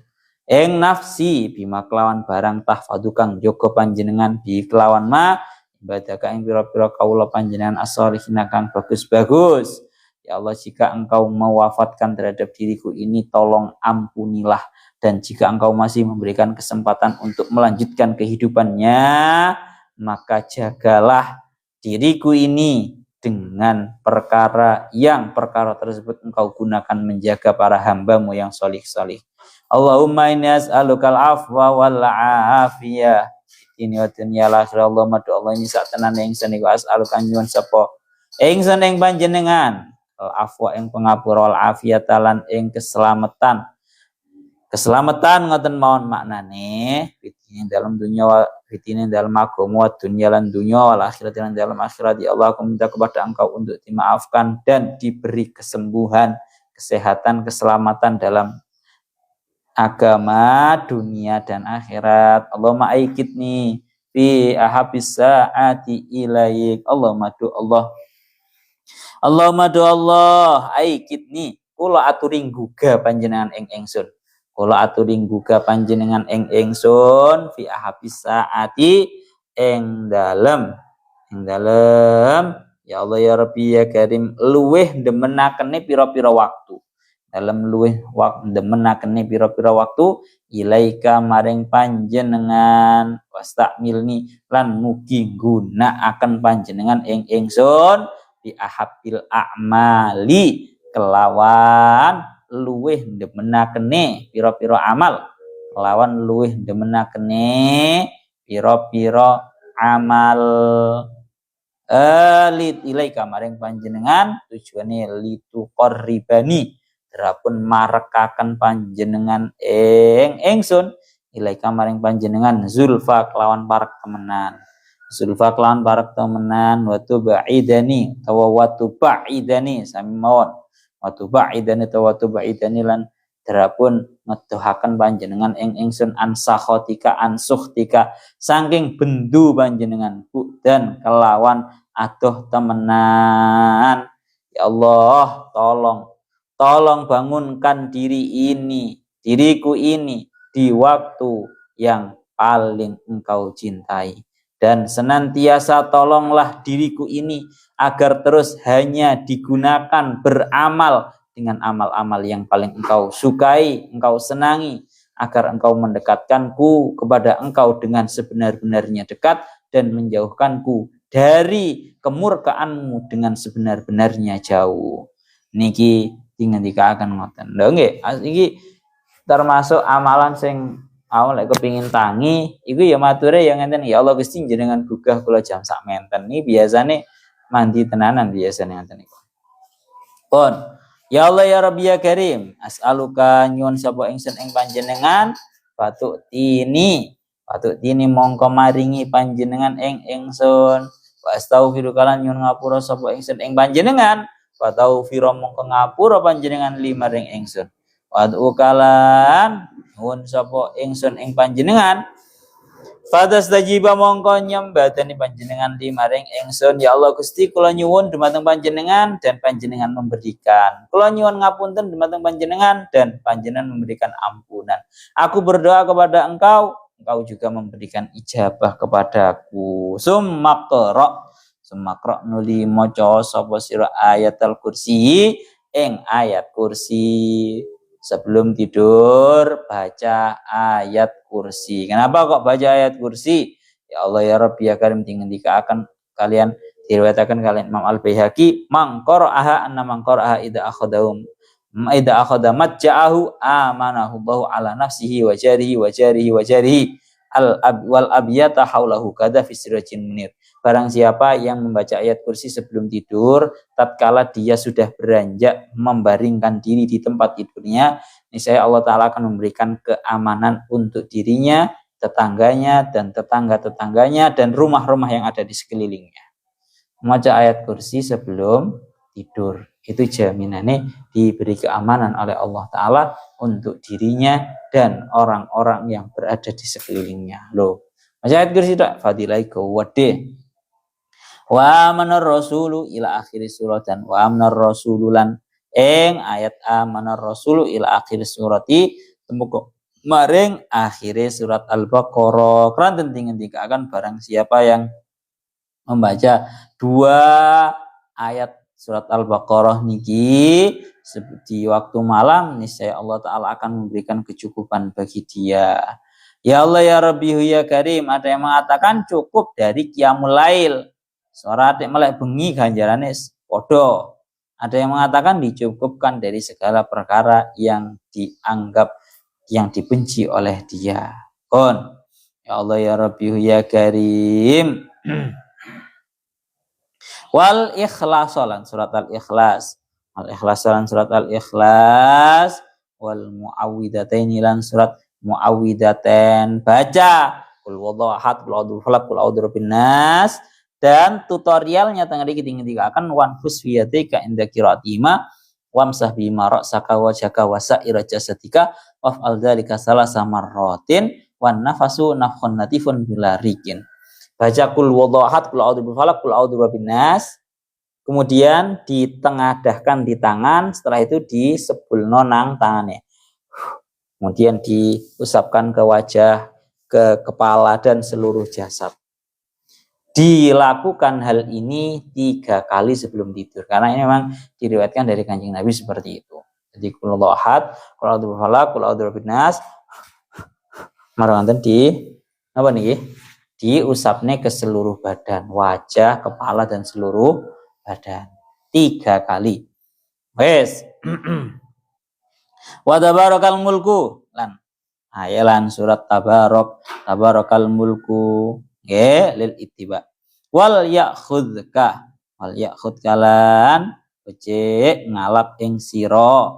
ing nafsi bima kelawan barang tahfadu kang jaga panjenengan bi kelawan ma ibadah ing pira-pira kawula panjenengan as-sholihin kang bagus-bagus. Ya Allah, jika Engkau mewafatkan terhadap diriku ini, tolong ampunilah, dan jika Engkau masih memberikan kesempatan untuk melanjutkan kehidupannya, maka jagalah diriku ini dengan perkara tersebut Engkau gunakan menjaga para hambamu yang solih-solih. Allahumma inni as'alukal afwa wal afiyah ini wa dunya akhirah. Allahumma do Allah ini satenane ingsun iku as'aluka nyuwun sapa ingsun ing panjenengan al afwa ing pangapura wal afiyah lan ing keselamatan ngoten mawon maknane fitine dalam dunia, fitine dalam agama, dunia lan dunia, wal akhirat lan dalam akhirat. Ya Allah, aku minta kepada Engkau untuk dimaafkan dan diberi kesembuhan, kesehatan, keselamatan dalam agama, dunia dan akhirat. Allahumma aikidni fi ahabis saati ilaik. Allahumma do Allah aikidni kula aturing guga panjenengan ing ingsun. kula aturing gugah panjenengan ing ingsun fi ahabis saati ing dalem ya Allah ya Rabbi ya Karim luweh demenakene pira-pira waktu dalam luweh demenakene pira-pira waktu ilaika maring panjenengan wastakmilni lan mugi gunakaken panjenengan ing ingsun bi ahabbil a'mali kelawan luweh demenakene pira-pira amal kelawan luweh demenakene pira-pira amal lit ilaika maring panjenengan tujuane litu qarribani terapun marekaken panjenengan ingsun ilaika maring panjenengan zulfa kelawan parek temenan zulfa kelawan parek temenan watu ba'idani tawa watu ba'idani sami mawon watu ba'idani tawa watu ba'idani lan terapun ngedohaken panjenengan ingsun ansakhotika ansuhtika saking bendu panjenengan dan kelawan adoh temenan ya Allah tolong bangunkan diriku ini di waktu yang paling engkau cintai dan senantiasa tolonglah diriku ini agar terus hanya digunakan beramal dengan amal-amal yang paling engkau sukai, engkau senangi agar engkau mendekatkanku kepada engkau dengan sebenar-benarnya dekat dan menjauhkanku dari kemurkaanmu dengan sebenar-benarnya jauh. Niki dingendikaken ngoten. Lho nggih, iki termasuk amalan sing aku lek kepengin tangi, iku ya mature ya ngenten ya Allah Gusti jenengan gugah kula jam sak menten. Niki biasane mandi tenanan biasane ngenten niku. Pun ya Allah ya Rabbi ya Karim, as'aluka nyuwun sapa ingsun ing panjenengan patuk tini mongko maringi panjenengan ing ingsun. Wa astaghfiruka lan nyuwun ngapura sapa ingsun ing panjenengan wa taufiqa mongko ngapura panjenengan limaring ingsun wa ukalan nuwun sapa ingsun ing panjenengan fatastajiba mongko nyembadani panjenengan limaring ingsun ya Allah Gusti kula nyuwun dumateng panjenengan dan panjenengan memberikan kula nyuwun ngapunten dumateng panjenengan dan panjenengan memberikan ampunan aku berdoa kepada engkau juga memberikan ijabah kepadaku Semakro nuli moco sapa sira ayatul kursi ing ayat kursi sebelum tidur baca ayat kursi. Kenapa kok baca ayat kursi? Ya Allah ya Rabbi ya Karim dingendikaken kalian diriwayataken kalian Imam Al-Baihaqi mangqara'aha anna mangqara'aha idza akhadha majja'ahu amanahu Allahu ala nafsihi wa jarihi wal abyata haulahu kada fi sirajin munir. Barang siapa yang membaca ayat kursi sebelum tidur, tatkala dia sudah beranjak membaringkan diri di tempat tidurnya, niscaya Allah Ta'ala akan memberikan keamanan untuk dirinya, tetangganya, dan tetangga-tetangganya, dan rumah-rumah yang ada di sekelilingnya. Membaca ayat kursi sebelum tidur, itu jaminannya diberi keamanan oleh Allah Ta'ala untuk dirinya dan orang-orang yang berada di sekelilingnya. Loh, baca ayat kursi tak? Fadilai gawade. Wa amanar rasulu ila akhir surat dan wa amanar rasululan ing ayat amanar rasulu ila akhir surati temuko maring akhir surat Al-Baqarah. Keran tenting ngendikaken barang siapa yang membaca 2 ayat surat Al-Baqarah niki di waktu malam, niscaya Allah Ta'ala akan memberikan kecukupan bagi dia. Ya Allah ya Rabbi ya Karim, ada yang mengatakan cukup dari qiyamul lail. Suara atik melek bengi ganjarane podo. Ada yang mengatakan dicukupkan dari segala perkara yang dianggap yang dibenci oleh dia. Kon. Ya Allah ya Rabbi ya Karim. Wal ikhlasolan surat al-ikhlas. Al-ikhlasolan surat al-ikhlas. Wal muawwidataini lan surat muawwidatan. Baca. Qul huwallahu ahad, qul a'udzu birabbil falaq, qul a'udzu birabbin nas. Dan tutorialnya tengah dikit-dikit wan fusfiyatika inda qiraatima wamsah bima ra'saka wajhaka wa sa'ira jasadika waf'al dzalika salasa marratin wan nafasu nafkhun natifun bila rikin. Baca kul huwallahu ahad, qul a'udzu birabbil falaq, qul a'udzu birabbin nas. Kemudian ditengadahkan di tangan, setelah itu disebulno nang tangannya. kemudian diusapkan ke wajah, ke kepala dan seluruh jasad. Dilakukan hal ini 3 kali sebelum tidur, karena ini memang diriwayatkan dari Kanjeng Nabi seperti itu. Jadi qul huwallahu ahad, qul a'udzu birabbil falaq, qul a'udzu birabbin nas. Marang di apa nih? Diusapne ke seluruh badan, wajah, kepala dan seluruh badan 3 kali. Wes. Wa tabarakal mulku lan ayalan surat tabarakal mulku nggih lil ittiba wal ya'khudh kalan becik ngalap ing sira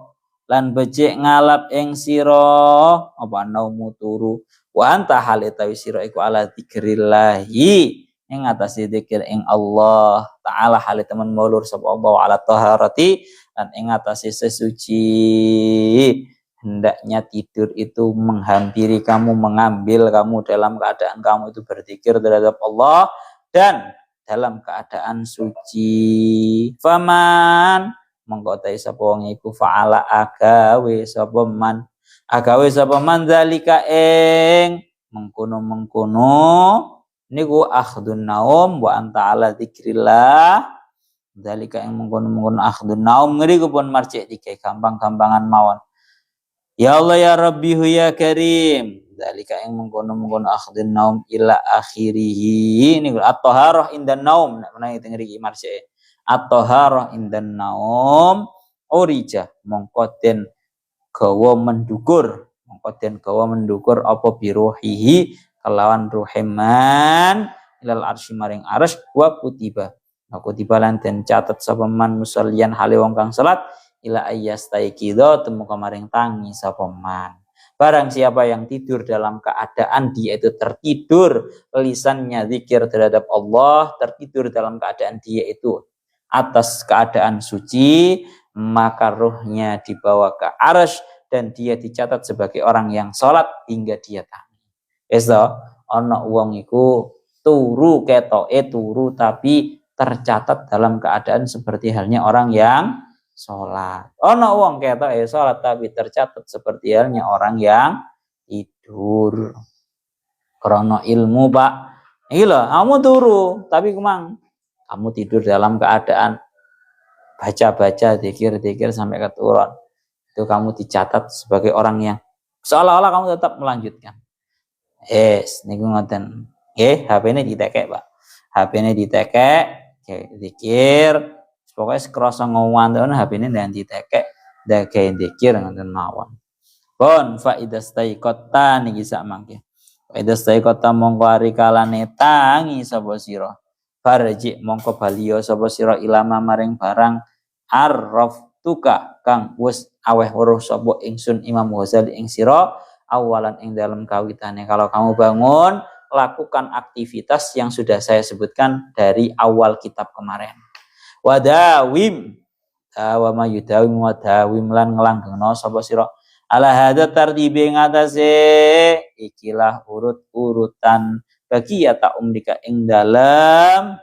lan becik ngalap ing sira apa naumu turu wa anta halitawi sira iku ala dzikrillahi ing atase zikir ing Allah taala halit temen maulur sapa Allah ala taharati dan ing atase sesuci. Hendaknya tidur itu menghampiri kamu, mengambil kamu dalam keadaan kamu itu berzikir terhadap Allah dan dalam keadaan suci. Faman mengkotai sapa wong iku fa'ala agawe sapa man zalika ing mengkono niku akhdun naum wa anta ala dzikrillah dalika yang mengkono akhdun naum ngeri kupun marcik dikai gampang-gampangan mawon. Ya Allah ya Rabbi ya Karim. Dalika yang mengkono akhdun naum ila akhirih. Ini at-taharah indan naum. Nek menawi teng mriki marcik. At-taharah indan naum urija mongko den gawa mendukur. Mongko den gawa mendukur apa biruhihi kelawan ruhiman ilal arsy maring arsy wa kutiba. Aku tibalan dan catat sapa man musallian hale wong kang salat ila ayyastaikidho temu kamaring tangi sapa man. Barang siapa yang tidur dalam keadaan dia itu tertidur, lisannya zikir terhadap Allah, tertidur dalam keadaan dia itu atas keadaan suci, maka ruhnya dibawa ke arsy dan dia dicatat sebagai orang yang salat hingga dia tangi. Wis to, ana wong iku turu ketoke turu tapi tercatat dalam keadaan seperti halnya orang yang sholat. Ono wong ketok sholat tapi tercatat seperti halnya orang yang tidur. Krono ilmu Pak. Iya, kamu turu tapi kamu tidur dalam keadaan baca-baca, zikir-zikir sampai keturun. Itu kamu dicatat sebagai orang yang seolah-olah kamu tetap melanjutkan. Niku ngoten. HP ini ditekek Pak. HP ini ditekek, zikir, pokoknya sekrasa ngomong HP ini dan ditekek, dagain zikir ngoten mawon. Pun fa idastaiqata niki sak mangke. Fa idastaiqata mongko ari kalane tangi sapa sira. Farji mongko baliyo sapa sira ilama maring barang arraftuka kang wis aweh weruh sapa ingsun Imam Ghazali ing sira awalan ing dalam kawitane. Kalau kamu bangun lakukan aktivitas yang sudah saya sebutkan dari awal kitab kemarin. Wadawim dawama yudawim wadawim lan ngelanggengno sapa sira ala hadza tartibi ngatasé ikilah urut-urutan bagi ya tak umrika ing dalam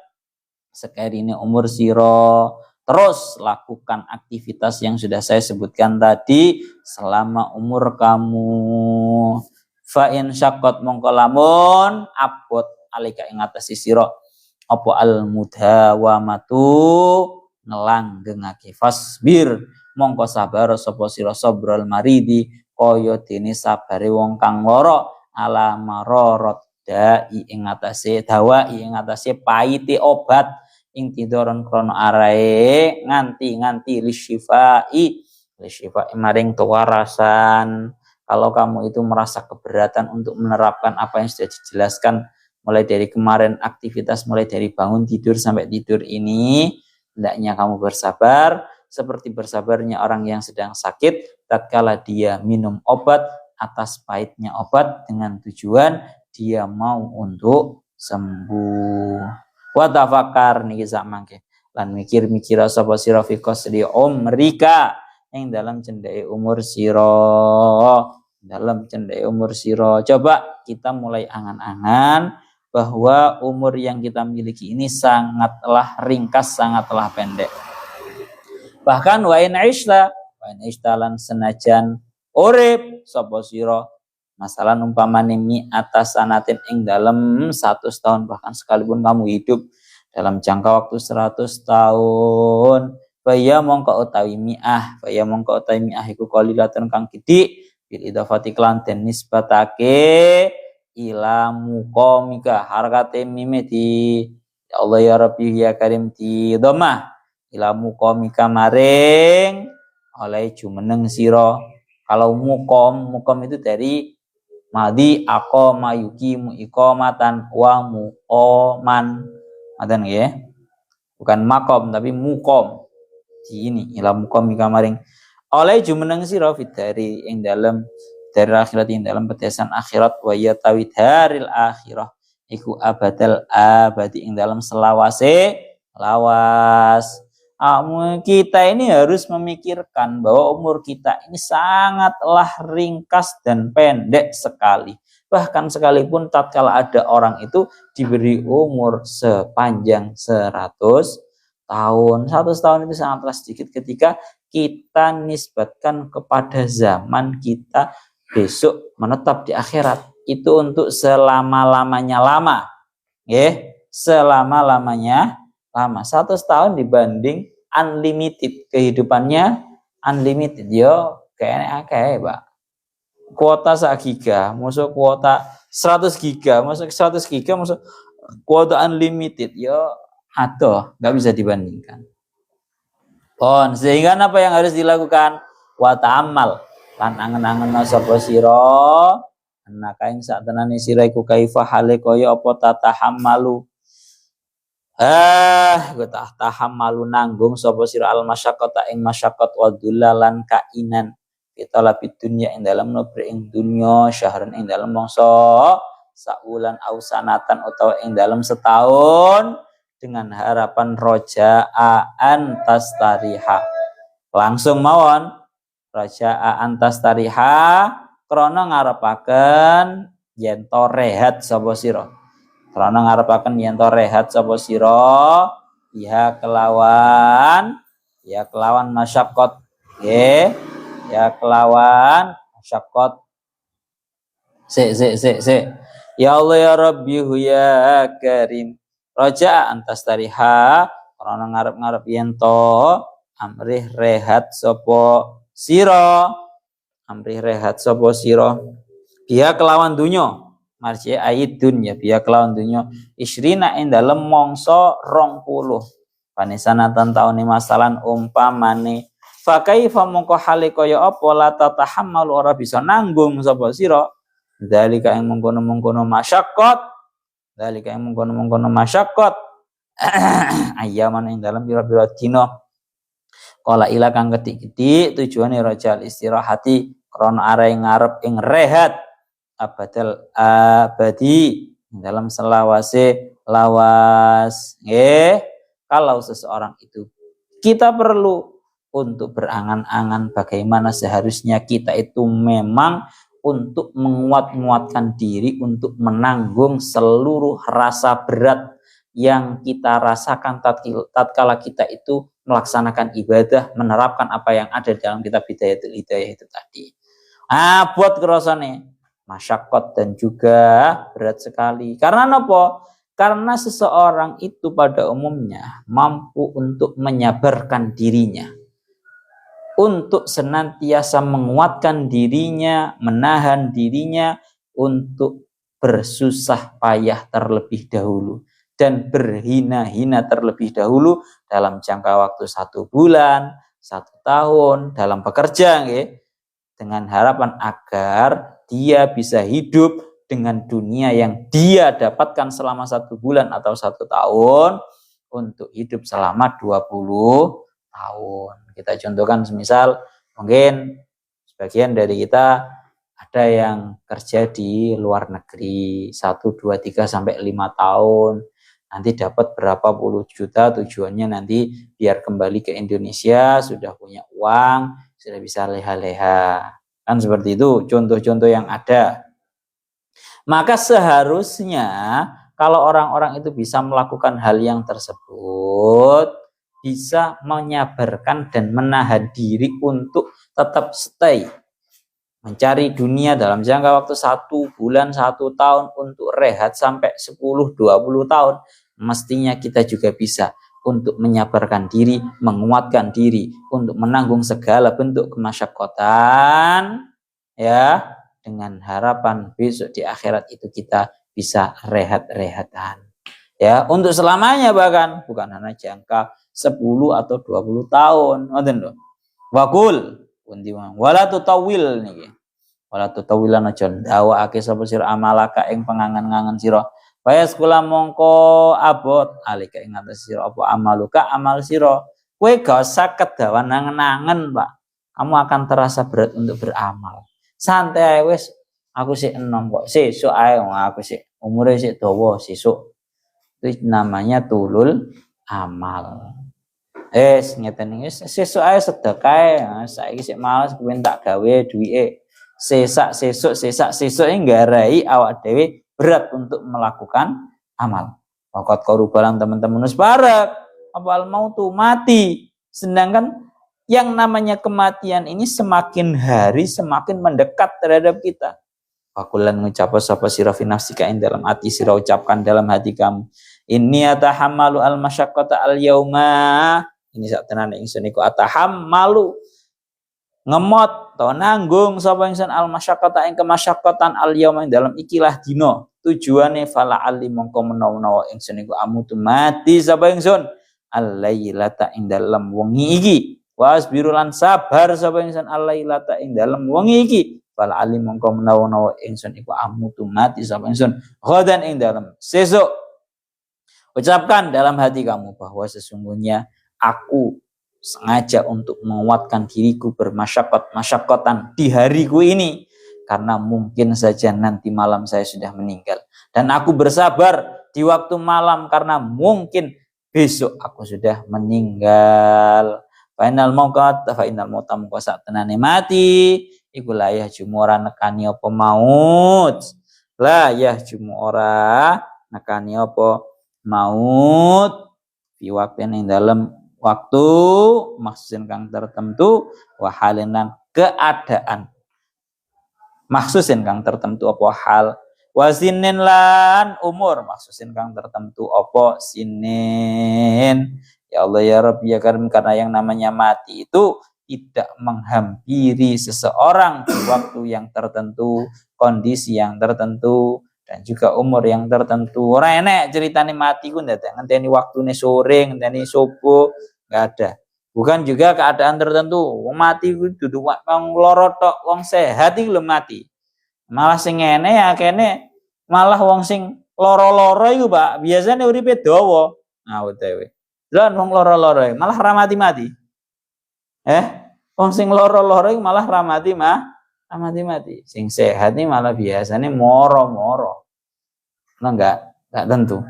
sekarine umur sira. Terus lakukan aktivitas yang sudah saya sebutkan tadi selama umur kamu. Fa in syaqqat mongko lamun abot alika ing atase sira apa al mudawamatu ngelanggengake fasbir mongko sabar sapa sira sabral maridi kaya dene sabare wong kang lara ala marorot dai ing atase dawa ing atase pahite obat ing tidoron krono arae nganti lisyifai maring kewarasan. Kalau kamu itu merasa keberatan untuk menerapkan apa yang sudah dijelaskan mulai dari kemarin aktivitas mulai dari bangun tidur sampai tidur ini, hendaknya kamu bersabar seperti bersabarnya orang yang sedang sakit tatkala dia minum obat atas pahitnya obat dengan tujuan dia mau untuk sembuh. Wa tafakar niki sak mangke lan mikir-mikir sapa sira fi qasdi umrika ing dalam cendeke umur sira. Coba kita mulai angan-angan bahwa umur yang kita miliki ini sangatlah ringkas, sangatlah pendek. Bahkan wa in ishta lan senajan urip sapa sira masalah umpamane atas sanatin ing dalam 100 tahun, bahkan sekalipun kamu hidup dalam jangka waktu 100 tahun, faya mongko utawi mi'ah iku qalilatun kang gedhi bil idafati klan den nisbatake ila muqamika harakate mime di ya Allah ya Rabbi ya Karim di dhamma ila muqamika maring oleh jumeneng sira. Kalau muqam itu dari madi aqama yuqimu iqamatan wa muqaman. Ngoten nggih. Bukan makom tapi muqam. Di ini ila muqamika maring oleh jumeneng sira fitari ing dalem dari akhirat ing dalam petesan akhirat wa ya tawidaril akhirah iku abadal abadi ing dalam selawase lawas. Kita ini harus memikirkan bahwa umur kita ini sangatlah ringkas dan pendek sekali. Bahkan sekalipun tatkala ada orang itu diberi umur sepanjang 100 tahun. 100 tahun itu sangatlah sedikit ketika kita nisbatkan kepada zaman kita besok menetap di akhirat. Itu untuk selama-lamanya lama. Selama-lamanya lama. 100 tahun dibanding unlimited, kehidupannya unlimited. Yo kayaknya akeh, Pak. Kuota 1 giga, masuk kuota 100 giga, masuk 100 giga, masuk kuota unlimited. Yo aduh, nggak bisa dibandingkan. Sehingga apa yang harus dilakukan? Wa ta'ammal lan angen-angen sapa sira anaka ing satenane sira iku kaifa hale kaya apa tatahammalu tahammalu nanggung sapa sira al masyaqqata ing masyaqqat wa dullalan kainan fitalabid dunya ing dalem nubre ing dunya syahran ing dalem mangsa saulan ausanatan utawa ing dalem setahun dengan harapan roja'an tastariha langsung mawon roja'an tastariha krana ngarepaken yen to rehat sapa sira krana ngarepaken yen to rehat sapa sira ya kelawan masyaqqat nggih ya kelawan masyaqqat ya Allah ya Rabbi ya Karim raja antas tariha karena ngarep-ngarep yen to amrih rehat sapa sira biya kelawan dunyo marji ayat dunya biya kelawan dunyo isrina ing dalem mangsa 20 panisanatan taune masalan umpamane fa kaifa mongko hale kaya apa la tatahammalu ora bisa nanggung sapa sira dalika ing mengkono-mengkono masyaqqat ayaman ing dalam pira-pira dina kala ila kang ketik-ketik tujuane rajal istirahati krana arep ngarep ing rehat abadal abadi dalam selawase lawas nggih. Kalau seseorang itu kita perlu untuk berangan-angan bagaimana seharusnya kita itu memang untuk menguat-nguatkan diri untuk menanggung seluruh rasa berat yang kita rasakan tatkala kita itu melaksanakan ibadah, menerapkan apa yang ada dalam kitab Bidayatul Hidayah itu tadi. Buat kerasane masyaqqat dan juga berat sekali. Karena apa? Karena seseorang itu pada umumnya mampu untuk menyabarkan dirinya, untuk senantiasa menguatkan dirinya, menahan dirinya untuk bersusah payah terlebih dahulu dan berhina-hina terlebih dahulu dalam jangka waktu 1 bulan, 1 tahun dalam bekerja, dengan harapan agar dia bisa hidup dengan dunia yang dia dapatkan selama 1 bulan atau 1 tahun untuk hidup selama 20 tahun. Kita contohkan semisal mungkin sebagian dari kita ada yang kerja di luar negeri 1, 2, 3 sampai 5 tahun. Nanti dapat berapa puluh juta, tujuannya nanti biar kembali ke Indonesia sudah punya uang, sudah bisa leha-leha. Kan seperti itu contoh-contoh yang ada. Maka seharusnya kalau orang-orang itu bisa melakukan hal yang tersebut, bisa menyabarkan dan menahan diri untuk tetap stay mencari dunia dalam jangka waktu 1 bulan, 1 tahun untuk rehat sampai 10-20 tahun, mestinya kita juga bisa untuk menyabarkan diri, menguatkan diri, untuk menanggung segala bentuk kemasyakotan, ya, dengan harapan besok di akhirat itu kita bisa rehat-rehatan. Ya, untuk selamanya bahkan, bukan hanya jangka 10 atau 20 tahun. Ngoten lho. Wakul pundi wala tutawil niki. Wala tutawilan aja ndawakake sapa sira amalaka ing pengangen-angen sira. Bayas kula mongko abot alika ing atas sira apa amaluka amal sira. Kowe gak usah kedawan nangen-nangen, Pak. Kamu akan terasa berat untuk beramal. Santai wis, aku sik enom kok. Sesuk ae aku sik umure sik dawa sesuk. Itu namanya tulul amal. Ngeten iki sesuk ae sedekah. Saiki sik males kepen tak gawe duwike. Sesuk nggarai awak dhewe berat untuk melakukan amal. Waqat qarubalan teman-teman wis parek. Apal mau tuh mati. Sedangkan yang namanya kematian ini semakin hari semakin mendekat terhadap kita. Fakulan ngucap sapa sira fi nafsika ing dalam hati sira ucapkan dalam hati kamu. Inni atahammalu al masyaqqata al yauma. Ini sak tenan ingsun iku atahammalu ngemot atau nanggung sapa ingsun al masyaqqata ing kemasyaqqatan al yauma ing dalam ikilah dina. Tujuane fala ali mongko menawa ingsun iku amutu mati sapa ingsun al-lailata ing dalam wengi iki. Wasbiru lan sabar sapa ingsun al-lailata ing dalam wengi iki. Fal alim mongko menawa ingsun iku amutu mati sapa ingsun ghadan ing dalam sesuk. Ucapkan dalam hati kamu bahwa sesungguhnya aku sengaja untuk menguatkan diriku bermasyaqqatan di hariku ini karena mungkin saja nanti malam saya sudah meninggal, dan aku bersabar di waktu malam karena mungkin besok aku sudah meninggal. Final mauqat fa innal mauta mungko sak tenane mati iku layah jumora nekani apa maut. Layah jumora nekani apa maut fi waktin ing dalam waktu maksusin kang tertentu wa halin lan keadaan. Maksusin kang tertentu apa hal wasinin lan umur maksusin kang tertentu apa sinin. Ya Allah ya Rabbi ya Karim, karena yang namanya mati itu tidak menghampiri seseorang di waktu yang tertentu, kondisi yang tertentu, dan juga umur yang tertentu. Ora enek ceritane mati ku ndak ngenteni waktune sore, ngenteni subuh, enggak ada. Bukan juga keadaan tertentu. Wong mati ku dudu wong lara tok, wong sehat iki lho mati. Malah sing ngene ya kene malah wong sing lara-lara iku, Pak, biasane uripe dawa. Nah, utewe. Lan wong lara-lara malah ra mati-mati. Wong sing lara-lara iku malah ra mati-mati. Sing sehat ini malah biasanya moro-moro. Nah, enggak tentu.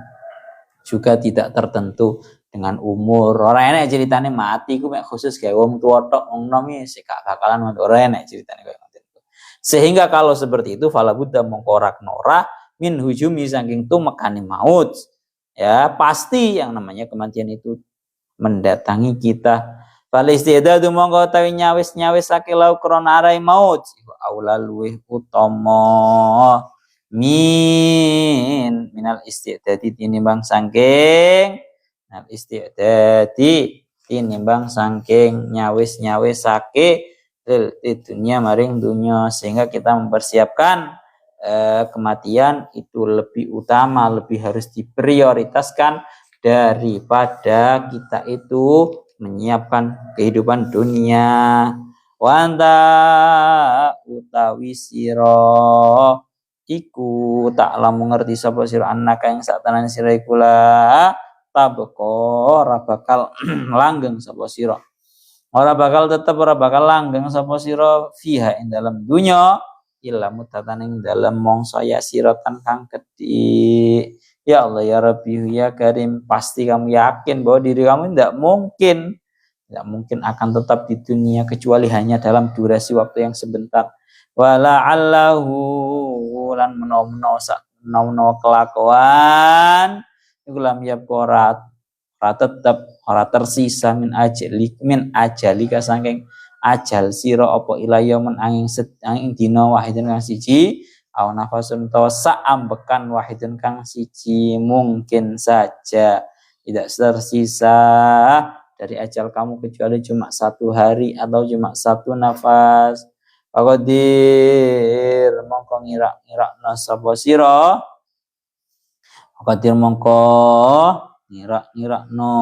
Juga tidak tertentu dengan umur. Ora enek ceritane mati ku mek khusus kayak wong tuwa tok, wong nom iki gak bakalan mati. Ora enek ceritane koyo ngoten. Sehingga kalau seperti itu fala budda mongko ora knora min hujumi saking tumekane maut. Ya, pasti yang namanya kematian itu mendatangi kita. Fal istidadu mongko tawi nyawis-nyawisake lau krana arai maut iku aula luwih utama minal istidadi tinimbang saking nyawis-nyawisake di dunia maring dunia, sehingga kita mempersiapkan kematian itu lebih utama, lebih harus diprioritaskan daripada kita itu menyiapkan kehidupan dunia. Wanta utawi sira iku tak lamu ngerti sapa sira annaka ing satenan sira iku la tabqa ora bakal langgeng sapa sira. Ora bakal langgeng sapa sira fiha ing dalam dunya illa mutatan ing dalam mongso ya siratan kang gedhi. Ya Allah ya Rabbi ya Karim, pasti kamu yakin bahwa diri kamu tidak mungkin akan tetap di dunia kecuali hanya dalam durasi waktu yang sebentar. Wala allahu lan menawa kelakuan iku lam yabqara tetap ora tersisa min ajali ka saking ajal sira apa ila yaumin angin dina wahidun kang siji au nafasun tawa saambekan wahidun kang siji mungkin saja tidak tersisa dari ajal kamu kecuali cuma 1 hari atau cuma 1 nafas. Qadir mongko ngira-ngirakna sapa sira Qadir mongko ngira-ngirakno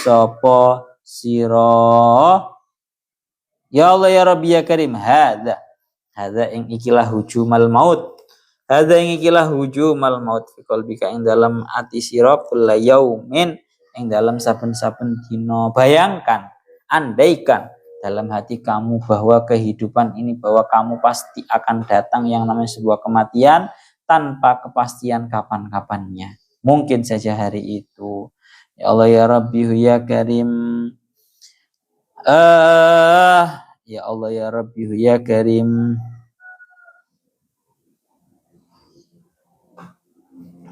sapa sira ya Allah ya Rabbi ya Karim hadza ing ikilah hujumal maut hadza ing ikilah hujumal maut fi qalbika ing dalam ati sira kulla yaumin ing dalam saben-saben dina. Bayangkan, andaikan dalam hati kamu bahwa kehidupan ini, bahwa kamu pasti akan datang yang namanya sebuah kematian tanpa kepastian kapan-kapannya. Mungkin saja hari itu. Ya Allah ya Rabbi ya Karim. Ya Allah ya Rabbi ya Karim.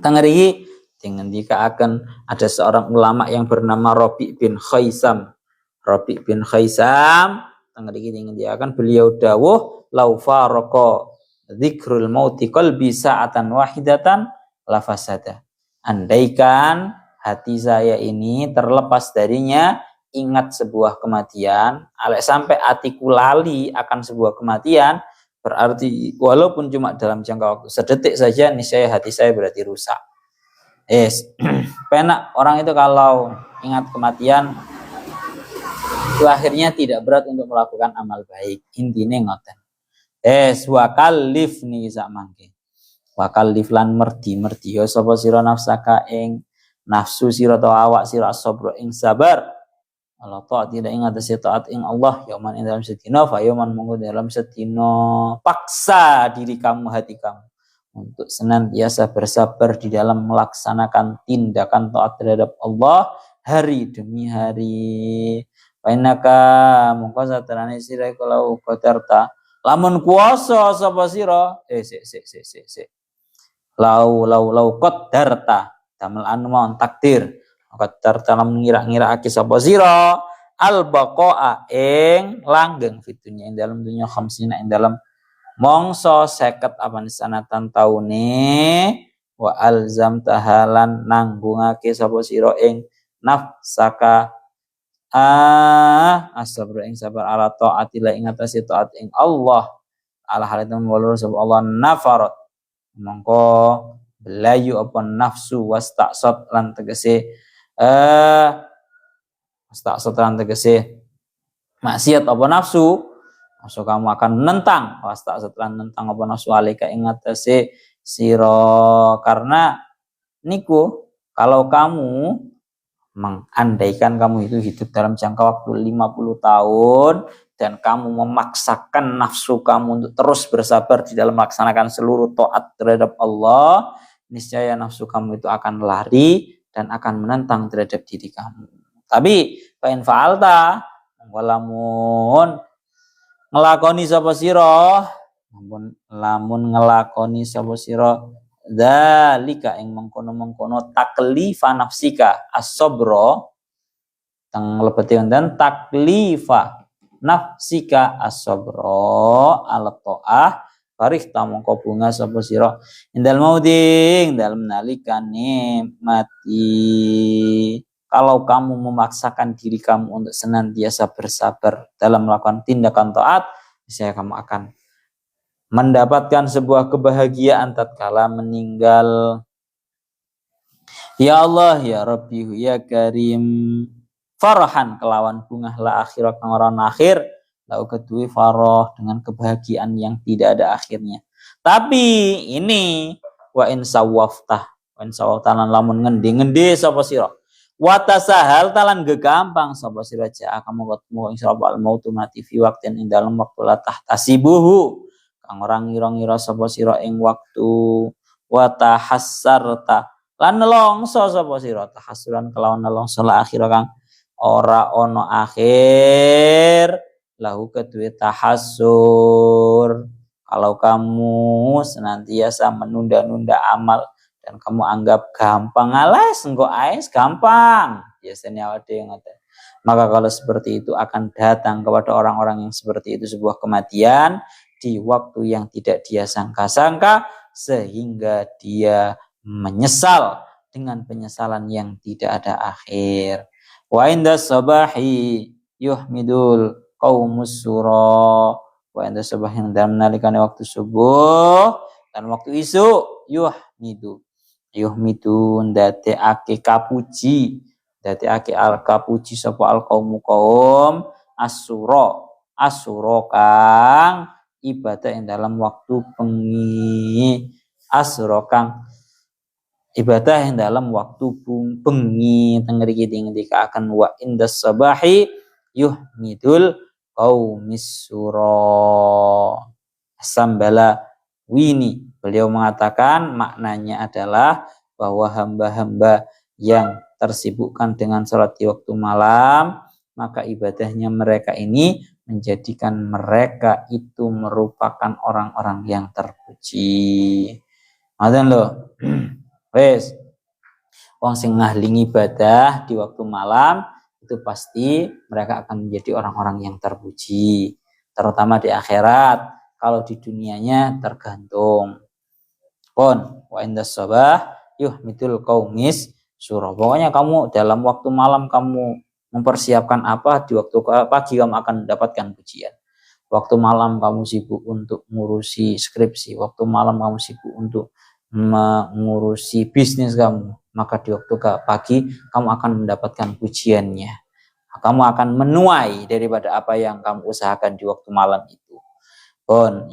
Tengeri dengan jika akan ada seorang ulama yang bernama Rabi' bin Khaisam. Rabi' bin Khaisam tengeri dengan dia akan beliau dawuh lau farqa dzikrul mauti qalbi sa'atan wahidatan lafasada. Andaikan hati saya ini terlepas darinya ingat sebuah kematian, alek sampai hatiku lali akan sebuah kematian, berarti walaupun cuma dalam jangka waktu sedetik saja, niscaya hati saya berarti rusak. Penak orang itu kalau ingat kematian itu akhirnya tidak berat untuk melakukan amal baik. Intinya ngoten. Wakallif nih sak mangke. Wakallif lan merdi ya sapa sira nafsaka ing nafsu sira ta awak sira sabra ing sabar. Allah taat tidak ingat taat ing Allah yauman ing dalam sedina fa yauman monggo dalam sedina paksa diri kamu hati kamu untuk senantiasa bersabar di dalam melaksanakan tindakan taat terhadap Allah hari demi hari. Painaka mongko saterane sira kalau qadarta lamun kuasa sapa sira lau qadarta damel anu mon takdir qadarta lamun ngira-ngiraake sapa sira al baqaa ing langgeng fitunya ing dalam dunya khamsina ing dalam mongso 50 apan sanatan taune wa alzam tahalan nanggungake sapa sira ing nafsaka asabru ing sabar ala taati la ing atase taat ing Allah ala halitum walur sapa Allah nafarat mongko belayu apa nafsu wastaqsat lan tegese wastaqsat lan tegese maksiat apa nafsu kamu akan menentang wastaqsat lan nentang apa nafsu alika ing atase sira karena niku kalau kamu mengandaikan kamu itu hidup dalam jangka waktu 50 tahun dan kamu memaksakan nafsu kamu untuk terus bersabar di dalam melaksanakan seluruh taat terhadap Allah, niscaya nafsu kamu itu akan lari dan akan menentang terhadap diri kamu. Tapi fa in fa'alta walamun ngelakoni sapa sira, lamun ngelakoni sapa sira dzalika ing mengkono-mengkono taklifa nafsika as-sabra teng lebeti wonten taklifa nafsika as-sabra ala taah farih ta mongko bunga sapa sira indal mauding dalam nalikane mati. Kalau kamu memaksakan diri kamu untuk senantiasa bersabar dalam melakukan tindakan taat, niscaya kamu akan mendapatkan sebuah kebahagiaan tatkala meninggal. Ya Allah ya Rabbi ya Karim farahan kelawan bunga la akhirat kang ora akhir lau kedue farah dengan kebahagiaan yang tidak ada akhirnya. Tapi ini wa in sawafta lan lamun ngendi-ngendi sapa sira wa tasahal talan gegampang sapa sira ja kamu ketemu insyaallah al mautu mati fi waqtin ing dalam waktu la tahtasibuhu kang orang ngira-ngira sapa sira ing waktu wa tahassarta lan nelongso sapa sira tahassuran kelawan nelongso la akhir kang ora ono akhir lahu kedue tahassur. Kalau kamu senantiasa menunda-nunda amal dan kamu anggap gampang alas engko aes gampang biasanya ada yang ngoten Maka kalau seperti itu akan datang kepada orang-orang yang seperti itu sebuah kematian di waktu yang tidak dia sangka-sangka, sehingga dia menyesal dengan penyesalan yang tidak ada akhir. Wa inda sabahi yuhmidul qaumus sura. Wa inda sabahi dalam nalikane waktu subuh dan waktu isuk yuhmidu ndadekake kapuji sapa al qaum asura kang ibadah yang dalam waktu bengi, ibadah yang dalam waktu bengi tengriki ngendika akan wa indas sabahi yuhmidul qaumis sura. Sambala Wini, beliau mengatakan maknanya adalah bahwa hamba-hamba yang tersibukkan dengan sholat di waktu malam, maka ibadahnya mereka ini menjadikan mereka itu merupakan orang-orang yang terpuji. Ngoten lho. Wes, wong sing ngahling ibadah di waktu malam itu pasti mereka akan menjadi orang-orang yang terpuji, terutama di akhirat. Kalau di dunianya tergantung. Wa indas sabah yuhmidul qaumis surah. Pokoknya kamu dalam waktu malam kamu mempersiapkan apa, di waktu pagi kamu akan mendapatkan pujian. Waktu malam kamu sibuk untuk mengurusi skripsi, waktu malam kamu sibuk untuk mengurusi bisnis kamu, maka di waktu pagi kamu akan mendapatkan pujiannya. Kamu akan menuai daripada apa yang kamu usahakan di waktu malam itu.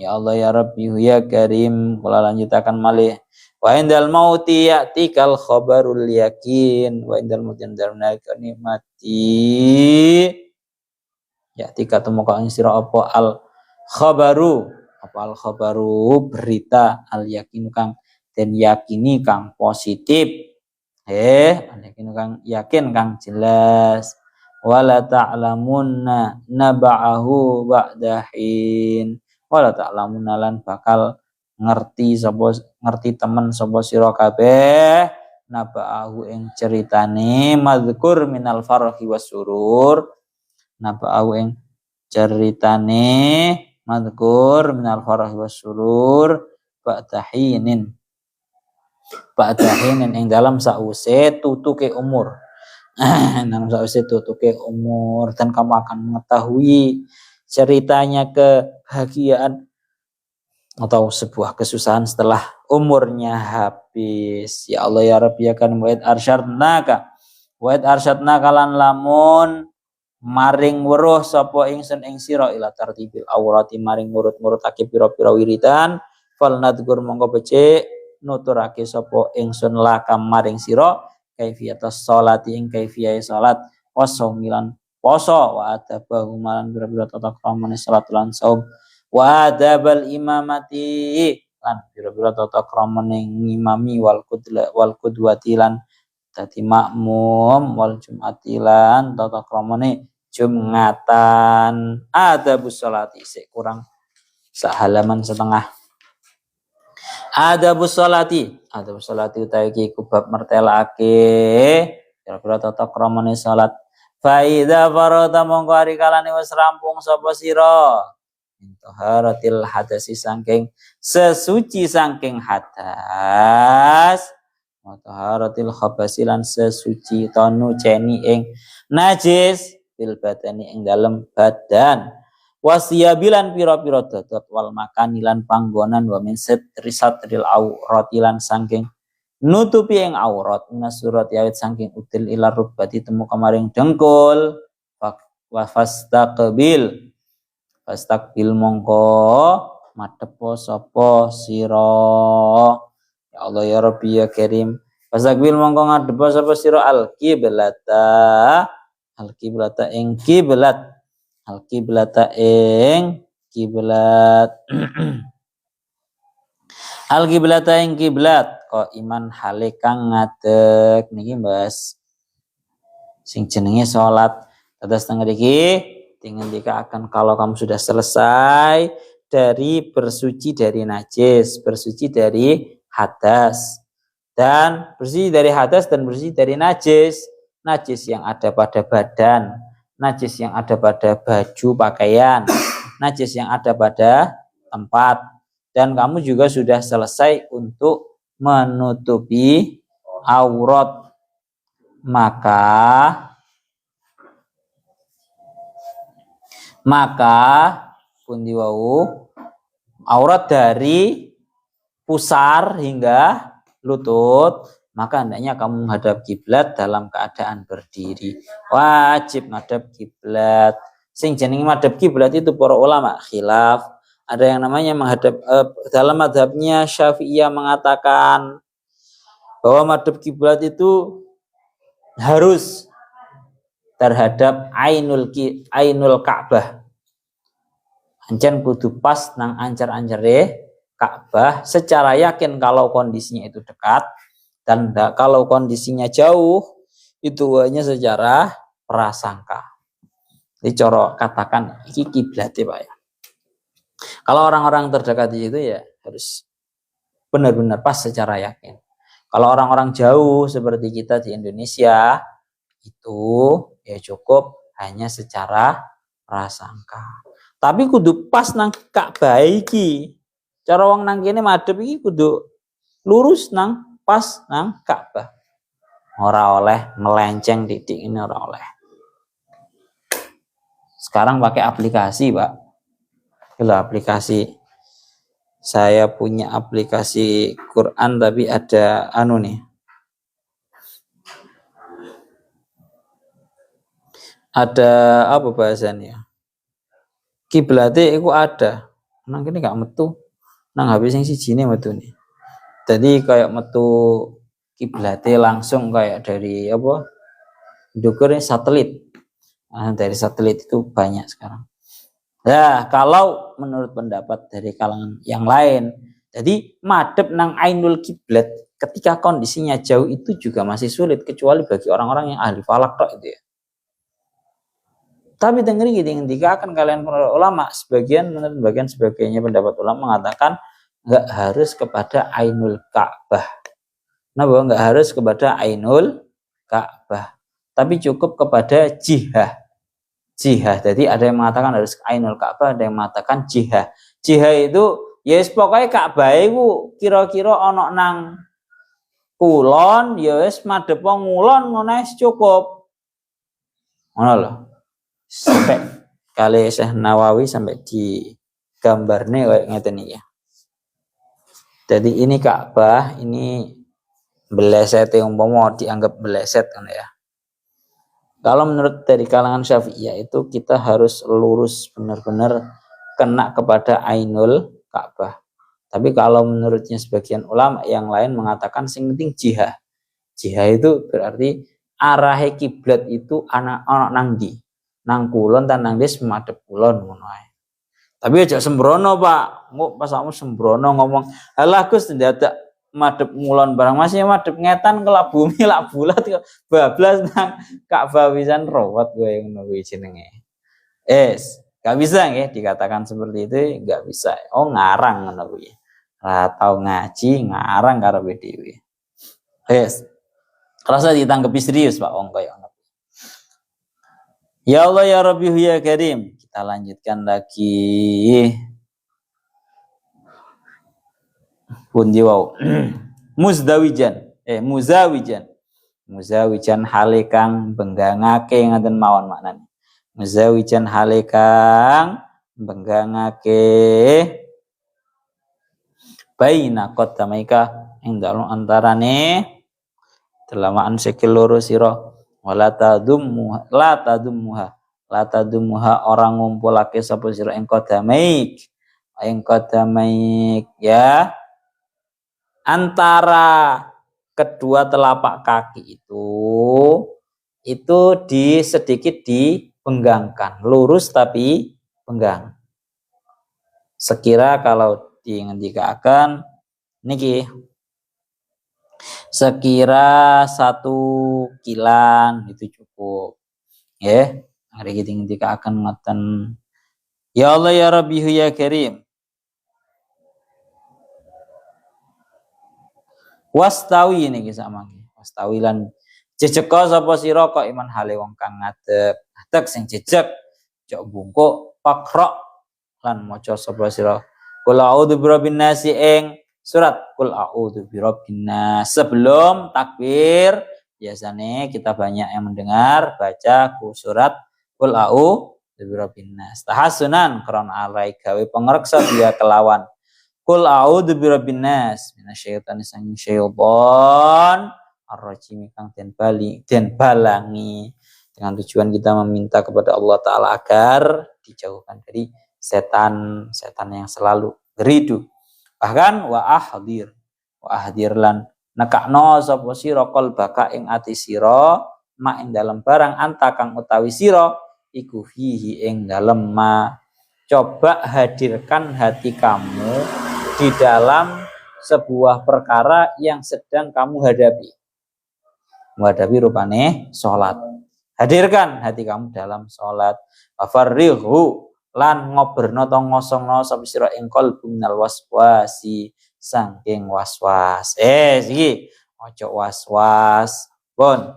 Ya Allah ya Rabbi ya Karim, kula lanjutakan malih. Wa indal mauti ya'tikal khabarul yakin, wa indal mauti darnaka nikmati ya'tika tumuka ing sira apa al khabaru berita al yakin kang den yakini kang positif, al yakin kang yakin kang jelas. Wala ta'lamunna naba'ahu ba'dahin, wala ta'lamunna lan bakal ngerti temen sapa sira kabeh naba'ahu ing ceritane madzkur minal farhi wasurur, naba'ahu ing ceritane madzkur minal farhi wasurur ba'dahinin ing dalam sause tutuke umur. Dalam sause tutuke umur, dan kamu akan mengetahui ceritanya kebahagiaan atau sebuah kesusahan setelah umurnya habis. Ya Allah ya Rabbi ya kan wa'id arsyadnaka lan lamun maring weruh sapa ingsun ing sira ila tartibil aurati maring ngurut-ngurutake pira-pira wiridan fal nadgur mongko becik nuturake sapa ingsun laka maring sira kaifiyatus sholati ing kaifiyah salat wasaumilan poso wa adabahu malan pira-pira tata kramane salat lan saum wa adabal imamati lan pira-pira tata kramane ngimami wal qudwati lan dadi makmum wal jumati lan tata kramane jumatan. Adabus sholati sik kurang sak halaman setengah. Adabus sholati utawi iki bab mertelake kira-kira tata kramane salat. Fa idza farada mongko ari kalane wis rampung sapa sira taharatil hadasi saking sesuci saking hadas, taharatil khabasi lan sesuci tonu ceni ing najis bil badani ing dalem badan. Wasiyabilan pira-pira dodot wal makanilan panggonan wa min satril aurati lan saking nutupi ing aurat minas surat yawit saking udil ila rubati temu kamaring dengkul wa fastaqbil mongko madepo sapa sira. Ya Allah ya Rabbi ya Karim, fastaqbil mongko ngadepo sapa sira al kiblata ing kiblat al-kiblata ing kiblat al-kiblata ing kiblat kok iman hale kang ngadeg niki Mas sing jenenge salat tetes teng mriki dingendika akan kalau kamu sudah selesai dari bersuci dari najis, bersuci dari hadas dan bersih dari hadas dan bersih dari najis, najis yang ada pada badan, najis yang ada pada baju pakaian, najis yang ada pada tempat, dan kamu juga sudah selesai untuk menutupi aurat, maka pundi wau aurat dari pusar hingga lutut, maka hendaknya kamu menghadap kiblat dalam keadaan berdiri. Wajib menghadap kiblat. Sing jenenge menghadap kiblat itu para ulama khilaf. Ada yang namanya menghadap dalam mazhabnya Syafi'iyah mengatakan bahwa menghadap kiblat itu harus terhadap ainul Ka'bah. Ancen kudu pas nang ancar-ancare Ka'bah secara yakin kalau kondisinya itu dekat, dan kalau kondisinya jauh itu hanya secara prasangka. Jadi coro katakan iki kiblate Pak ya. Kalau orang-orang terdekat di situ ya harus benar-benar pas secara yakin. Kalau orang-orang jauh seperti kita di Indonesia itu ya cukup hanya secara prasangka. Tapi kudu pas nang Ka'bah iki. Cara wong nang kene madhep iki kudu lurus nang pas nang Ka'bah. Ora oleh melenceng titik ini, ora oleh. Sekarang pakai aplikasi, Pak. Itu aplikasi. Saya punya aplikasi Quran tapi ada nih. Ada apa bahasanya? Kiblate iku ada. Nang kene gak metu. Nang HP sing sijine metu nih. Jadi kayak metu kiblate langsung kayak dari apa? Dukurnya satelit. Nah, dari satelit itu banyak sekarang. Nah, kalau menurut pendapat dari kalangan yang lain, jadi madhep nang ainul kiblat ketika kondisinya jauh itu juga masih sulit kecuali bagi orang-orang yang ahli falak tok itu ya. Tapi dengerin gini, ketika akan kalian para ulama menurut sebagainya pendapat ulama mengatakan nggak harus kepada ainul Ka'bah. Nah, bahwa nggak harus kepada ainul Ka'bah, tapi cukup kepada jihah. Jadi ada yang mengatakan harus ainul Ka'bah, ada yang mengatakan jihah. Jihah itu ya pokoknya Ka'bah itu kira-kira ono nang kulon, ya wis madhep ngulon ngono cukup. Ngono lho. Sampai kali Syekh Nawawi sampai di gambarnya kayak ngeten iki ya. Jadi ini Ka'bah, ini beleset umpama dianggap beleset kan ya. Kalau menurut dari kalangan Syafi'iyah itu kita harus lurus benar-benar kena kepada ainul Ka'bah. Tapi kalau menurutnya sebagian ulama yang lain mengatakan sing penting jihah. Jihah itu berarti arah kiblat itu anak nang ndi? Nang kulon dan nang des madhep kulon ngono ae. Tapi aja sembrono, Pak. Engko pas kamu sembrono ngomong, "Halah Gus ndadak madhep ngulon barang masih madhep ngetan kelak bumi lak bulat kok bablas nang Ka'bah pisan rawat kowe ngono kuwi jenenge." Gak bisa nggih dikatakan seperti itu, gak bisa. Oh, ngarang ngono kuwi. Ora tau ngaji, ngarang karepe dhewe. Rasa ditanggapi serius Pak wong kaya ngono. Ya Allah ya Rabbi ya Karim. Kita lanjutkan lagi. Pundi wau. Muzawijan hale kang benggangake ngaten mawon maknane. Muzawijan hale kang benggangake baina qaddamaika ing dalem antarane delamaan sikil loro sira. La tadummuha orang ngumpulake sapa sira ing qadamaik ya antara kedua telapak kaki itu sedikit dipenggangkan, lurus tapi penggang. Sekira kalau dingendikaken niki sekira 1 kilan itu cukup. Ya, hari kita akan ngoten. Ya Allah ya Rabbi ya Karim. Wastawi ini kisah mangi. Wastawi lan Jejeka sapa sira kok iman hale wong kang ngadeg. Ngadeg sing jejeg, cok bungkuk pakra lan maca sapa sira. Qul a'udzu birabbin nas ing surat Qul a'udzu birabbin nas. Sebelum takbir biasanya kita banyak yang mendengar baca surat Qul a'udzu birabbin nas. Tahassunan krana alai gawe pangreksa dia kelawan Qul a'udzu birabbin nas minasyaitonir rajim syaiton ar-rajim kang den balangi dengan tujuan kita meminta kepada Allah Ta'ala agar dijauhkan dari setan yang selalu geridu. Bahkan wa ahdir lan nekakno sapa sira qalbaka ing ati sira mak ing dalam barang anta kang utawi sira iku fihi ing dalem ma. Coba hadirkan hati kamu di dalam sebuah perkara yang sedang kamu hadapi. Menghadapi rupane sholat. Hadirkan hati kamu dalam sholat. Wafarrihu lan ngoberno to ngosongno sapa sira ing qalbu minal waswasi saking waswas. Iki ojo waswas. Pun.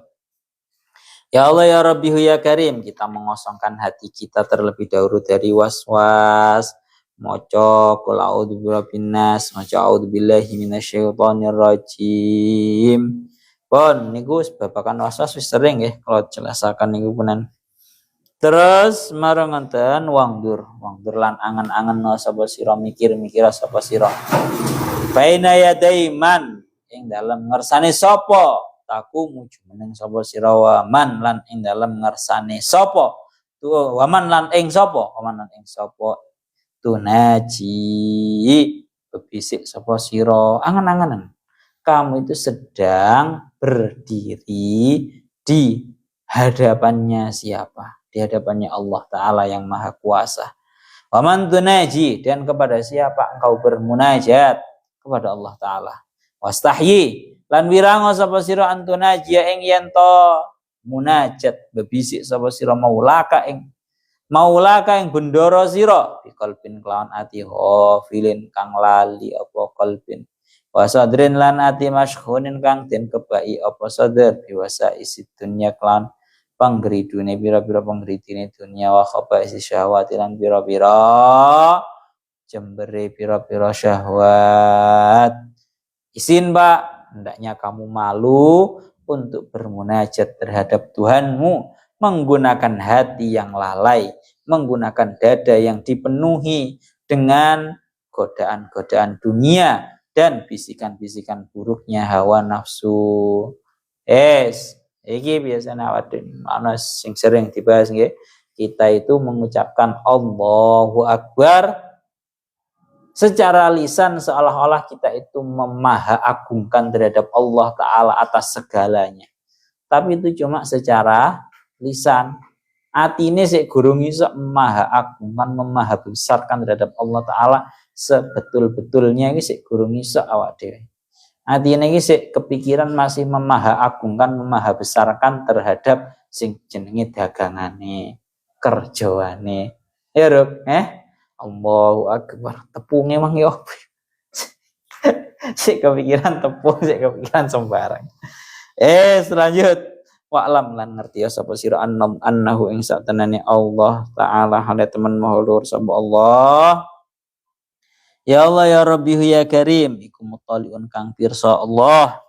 Ya Allah ya Rabbi ya Karim, kita mengosongkan hati kita terlebih dahulu dari waswas. Maca qul a'udzu birabbin nas, maca a'udzubillahi minasyaitonir rajim. Pun niku babakan waswas wis sering nggih kalau jelasaken niku punan. Terus marang ngenten wangdur lan angen-angen sapa sira mikir-mikir sapa sira. Baina yadaiman ing dalem ngersane sapa taku muju meneng sapa sira waman lan ing dalem ngersane sapa tu waman lan ing sapa tunaji bebisik sapa sira angen-angen kamu itu sedang berdiri di hadapannya siapa? Di hadapannya Allah Ta'ala yang Maha Kuasa. Waman tunaji dan kepada siapa engkau bermunajat? Kepada Allah Ta'ala. Wastahyi lan wirango sapa sira antunaji ing yen to munajat bebisik sapa sira maulaka ing bendoro sira biqalbin kelawan ati ghafilin kang lali apa qalbin wasadrin lan ati masyhunin kang den kebai apa sadar biwasa isi dunya kelawan panggeridune pira-pira panggeridine dunya wa khaba isi syahwati lan pira-pira jembere pira-pira syahwat. Isin Pak, hendaknya kamu malu untuk bermunajat terhadap Tuhanmu menggunakan hati yang lalai, menggunakan dada yang dipenuhi dengan godaan-godaan dunia dan bisikan-bisikan buruknya hawa nafsu. Iki biasanya ana sing sering dibahas nggih. Kita itu mengucapkan Allahu Akbar secara lisan seolah-olah kita itu memaha-agungkan terhadap Allah Ta'ala atas segalanya. Tapi itu cuma secara lisan. Atine sik gurung iso memaha-agungkan, memaha-besarkan terhadap Allah Ta'ala sebetul-betulnya iki sik gurung iso awak dhewe. Atine iki sik kepikiran masih memaha-agungkan, memaha-besarkan terhadap sing jenenge dagangane, kerjaane. Ya Ruk, Allahu Akbar. Tepungnya emang ya sik kepikiran tepung, sik kepikiran sembarang. Selanjut wa'lam lan ngerti ya sapa sira annahu ing satenane Allah Ta'ala hale temen mahlur sapa Allah. Ya Allah ya Rabbi ya Karim iku mutaliun kang pirsa Allah.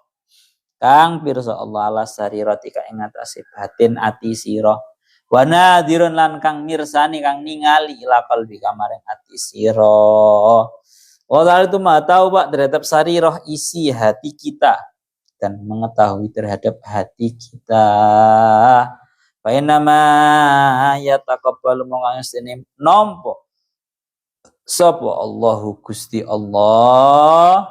Kang pirsa Allah ala sariratika ing atase batin ati sira. Wa nadirun lan kang mirsani kang ningali ila qalbi kamaring ati sira. Allah itu Maha tahu Pak terhadap sarirah isi hati kita dan mengetahui terhadap hati kita. Fa inama yataqabbalu mongangestene nampa sapa Allahu Gusti Allah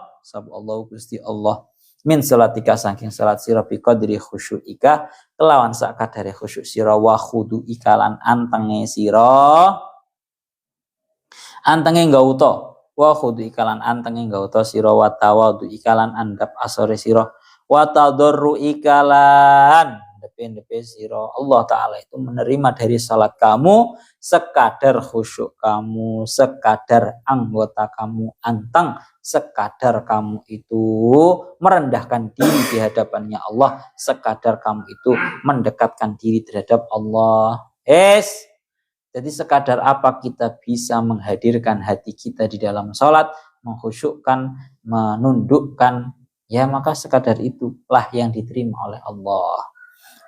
min salatika saking salat sira bi qadri khusyuika kelawan sak kadare khusyuk sira wa khuduika lan antenge sira antenge gauta wa khuduika lan antenge gauta sira wa tawadhu ikalan andap asore sira wa tadarru ikalan ndepe sira. Allah taala itu menerima dari salat kamu sekadar khusyuk kamu, sekadar anggota kamu anteng, sekadar kamu itu merendahkan diri di hadapannya Allah, sekadar kamu itu mendekatkan diri terhadap Allah. Jadi sekadar apa kita bisa menghadirkan hati kita di dalam sholat, mengkhusyukkan, menundukkan, ya maka sekadar itulah yang diterima oleh Allah.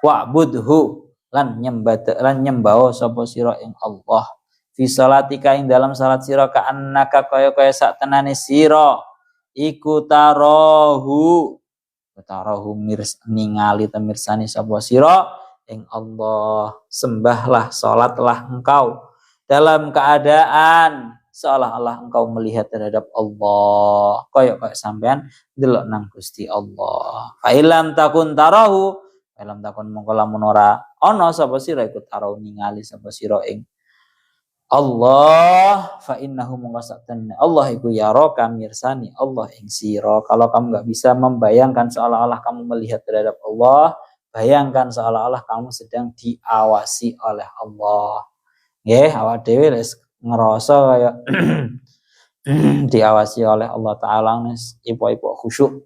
Wa'budhu lan nyembah sapa sira ing Allah. Fi salatika ing dalam salat sira ka annaka kaya sak tenane sira iku tarahu ningali temirsani sapa sira ing Allah. Sembahlah, salatlah engkau dalam keadaan seolah-olah engkau melihat terhadap Allah, koyok sampean delok nang Gusti Allah. Fa ilam takun tarahu, ilam takun mongko lamun ora ana sapa sira iku tarahu ningali sapa sira ing Allah, fa innahu mungkasatan Allah iku yaraka mirsani Allah ing sira. Kalau kamu nggak bisa membayangkan seolah-olah kamu melihat terhadap Allah, bayangkan seolah-olah kamu sedang diawasi oleh Allah. Nggih, awak dhewe wis ngerasa kaya diawasi oleh Allah taala wis ipok-ipok khusyuk.